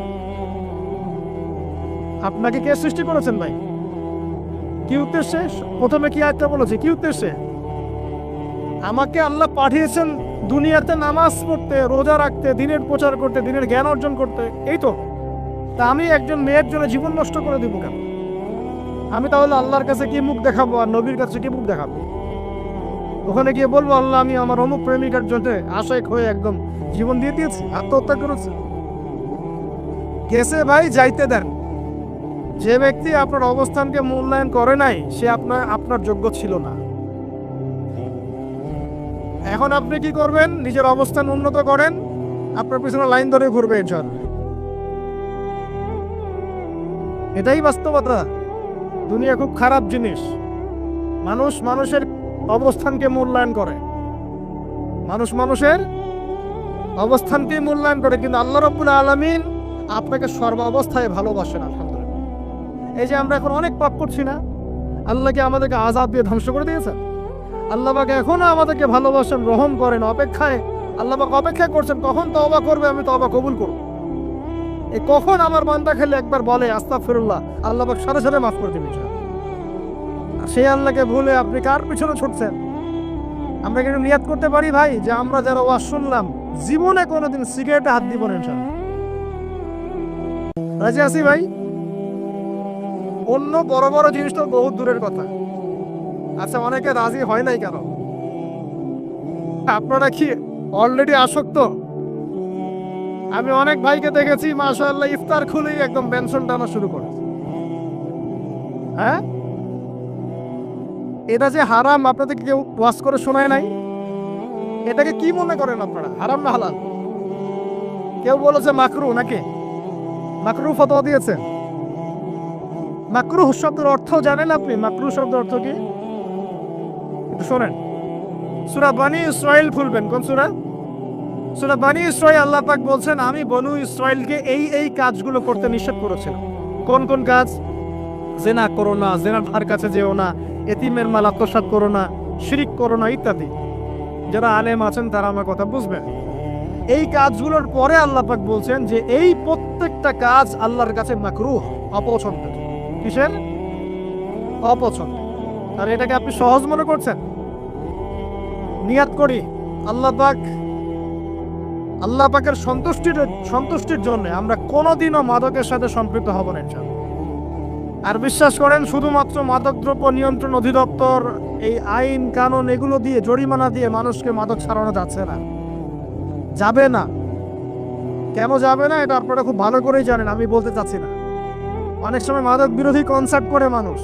আপনাকে কে সৃষ্টি করেছেন ভাই? কি উদ্দেশ্যে? প্রথমে কি আয়াতটা বলেছে, কি উদ্দেশ্যে? আমাকে আল্লাহ পাঠিয়েছেন দুনিয়াতে নামাজ পড়তে, রোজা রাখতে, দিনের প্রচার করতে, দিনের জ্ঞান অর্জন করতে, এই তো। তা আমি একজন মেয়ের জন্য জীবন নষ্ট করে দিব কেন? আমি তাহলে আল্লাহর কাছে কি মুখ দেখাবো আর নবীর কাছে কি মুখ দেখাবো? ওখানে গিয়ে বলবো আল্লাহ আমি আমার অমুক প্রেমিকার জন্য আশায় হয়ে একদম জীবন দিয়ে দিয়েছি, আত্মহত্যা করেছে? গেছে ভাই, যাইতে দেন। যে ব্যক্তি আপনার অবস্থানকে মূল্যায়ন করে নাই, সে আপনার যোগ্য ছিল না। এখন আপনি কি করবেন? নিজের অবস্থান উন্নত করেন, আপনার পিছনে লাইন ধরে ঘুরবে এজন। এটাই বাস্তবতা। দুনিয়া খুব খারাপ জিনিস। মানুষ মানুষের অবস্থানকে মূল্যায়ন করে, মানুষ মানুষের অবস্থানকে মূল্যায়ন করে, কিন্তু আল্লাহ রাব্বুল আলামিন আপনাকে সর্ব অবস্থায় ভালোবাসেন। আলহামদুলিল্লাহ। এই যে আমরা এখন অনেক পাপ করছি না, আল্লাহকে আমাদেরকে আযাব দিয়ে ধ্বংস করে দিয়েছেন। আল্লাহ পাক এখনো আমাদেরকে ভালোবাসেন, রহম করেন, অপেক্ষায়। আল্লাহ পাক অপেক্ষা করছেন কখন তওবা করবে, আমি তওবা কবুল করব। এই কখন আমার বান্দা খেলে একবার বলে আস্তাগফিরুল্লাহ, আল্লাহ পাক সাথে সাথে মাফ করে দিবেন। সেই আল্লাহকে ভুলে আপনি কার পিছনে ছুটছেন? আমরা কিন্তু নিয়াত করতে পারি ভাই যে আমরা যারা ওয়াজ শুনলাম জীবনে কোনোদিন সিগারেটে হাত দিব না ইনশাআল্লাহ। রাজি আছি ভাই? অন্য বড় বড় জিনিস তো বহুত দূরের কথা। আচ্ছা, অনেকে রাজি হয় নাই কেন? আপনারা কি অলরেডি আসক্ত? আমি অনেক ভাইকে দেখেছি মাশাআল্লাহ ইফতার খুলেই একদম বেনসন টানা শুরু করে। হ্যাঁ, এটা যে হারাম আপনাদের কেউ ওয়াজ করে শোনায় নাই? এটাকে কি মনে করেন আপনারা, হারাম না হালাল? কেউ বলেছে মাকরু, নাকি মাকরু ফতোয়া দিয়েছে? মাকরু শব্দের অর্থ জানেন আপনি? মাকরু শব্দের অর্থ কি একটু শোনেন। সূরা বনী ইসরাইল খুলবেন। কোন সূরা? সূরা বনী ইসরাইল। আল্লাহ পাক বলছেন আমি বনু ইসরাইলকে এই কাজগুলো করতে নিষেধ করেছিলাম। কোন কোন কাজ? জেনা করো না, জেনার ধার কাছে যেও না, এতিমের মাল আত্মসাৎ করো না, শিরিক করো না, ইত্যাদি। যারা আলেম আছেন তারা আমার কথা বুঝবেন। এই কাজগুলোর পরে আল্লাহ পাক বলছেন যে এই প্রত্যেকটা কাজ আল্লাহর কাছে মাকরুহ, অপছন্দের। কিসের? অপছন্দ। আর এটাকে আপনি সহজ মনে করছেন? নিয়াত করি আল্লাহ পাকের সন্তুষ্টির জন্য আমরা কোনোদিনও মাদকের সাথে সম্পৃক্ত হব না ইনশাআল্লাহ। আর বিশ্বাস করেন, শুধুমাত্র মাদকদ্রব্য নিয়ন্ত্রণ অধিদপ্তর এই আইন কানুন এগুলো দিয়ে, জরিমানা দিয়ে মানুষকে মাদক ছাড়ানো যাচ্ছে না, যাবে না। কেন যাবে না এটা আপনারা খুব ভালো করেই জানেন, আমি বলতে চাচ্ছি না। অনেক সময় মাদক বিরোধী কনসার্ট করে মানুষ,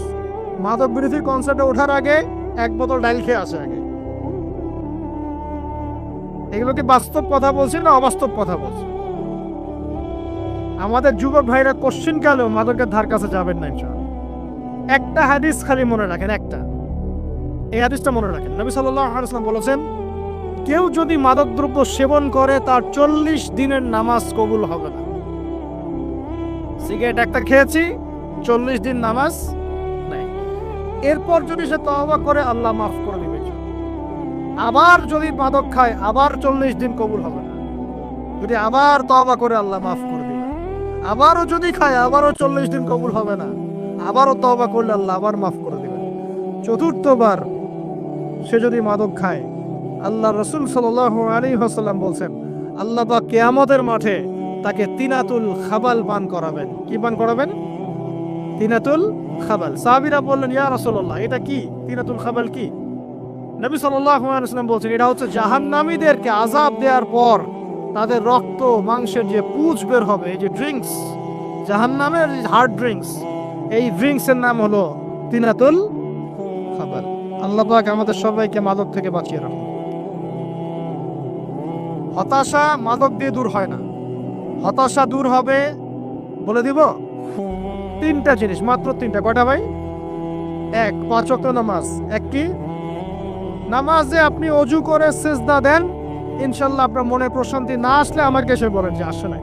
মাদক বিরোধী কনসার্টে ওঠার আগে এক বোতল ডাইল খেয়ে আসে আগে। এগুলো কি বাস্তব কথা বলছি না অবাস্তব কথা বলছি? আমাদের যুবক ভাইরা কোশ্চিন কালেও মাদকের ধার কাছে যাবেন না ইনশাআল্লাহ। একটা হাদিস খালি মনে রাখেন, একটা, এই হাদিসটা মনে রাখেন। নবী সাল্লাল্লাহু আলাইহি ওয়াসাল্লাম বলেছেন কেউ যদি মাদকদ্রব্য সেবন করে তার 40 দিনের নামাজ কবুল হবে না। সিগারেট একটা খেয়েছি, 40 দিন নামাজ নাই। এরপর যদি সে তওবা করে আল্লাহ মাফ করে দিবে। আবার যদি মাদক খায় আবার 40 দিন কবুল হবে না। যদি আবার তওবা করে আল্লাহ মাফ করে দিবে। আবারও যদি খায় আবারও 40 দিন কবুল হবে না। আবারও তওবা করলে আল্লাহ আবার মাফ করে দিবে। চতুর্থবার সে যদি মাদক খায়, আল্লাহ রাসূল সাল্লাল্লাহু আলাইহি ওয়াসাল্লাম বলছেন আল্লাহ পাক কিয়ামতের মাঠে তাকে তিনাতুল খাবাল পান করাবেন। কি পান করাবেন? তিনাতুল খাবাল। সাহাবীরা বললেন ইয়া রাসূলুল্লাহ এটা কি? তিনাতুল খাবাল কি? নবী সাল্লাল্লাহু আলাইহি ওয়াসাল্লাম বলছেন এটা হচ্ছে জাহান্নামীদেরকে আযাব দেওয়ার পর তাদের রক্ত মাংসের যে পুঁজ বের হবে, এই যে ড্রিঙ্কস, জাহান্নামের হার্ড ড্রিঙ্কস, এই ড্রিঙ্কসের নাম হলো তিনাতুল খাবার। আল্লাহ পাক আমাদের সবাইকে মাদক থেকে বাঁচিয়ে রাখুন। হতাশা মাদক দিয়ে দূর হয় না। হতাশা দূর হবে, বলে দিব, তিনটা জিনিস, মাত্র তিনটা। কয়টা ভাই? এক, 5 ওয়াক্ত নামাজ। এক কি? নামাজে আপনি অজু করে সিজদা দেন, ইনশাল্লাহ আপনার মনে প্রশান্তি না আসলে আমাকে এসে বলেন যে আসে নাই।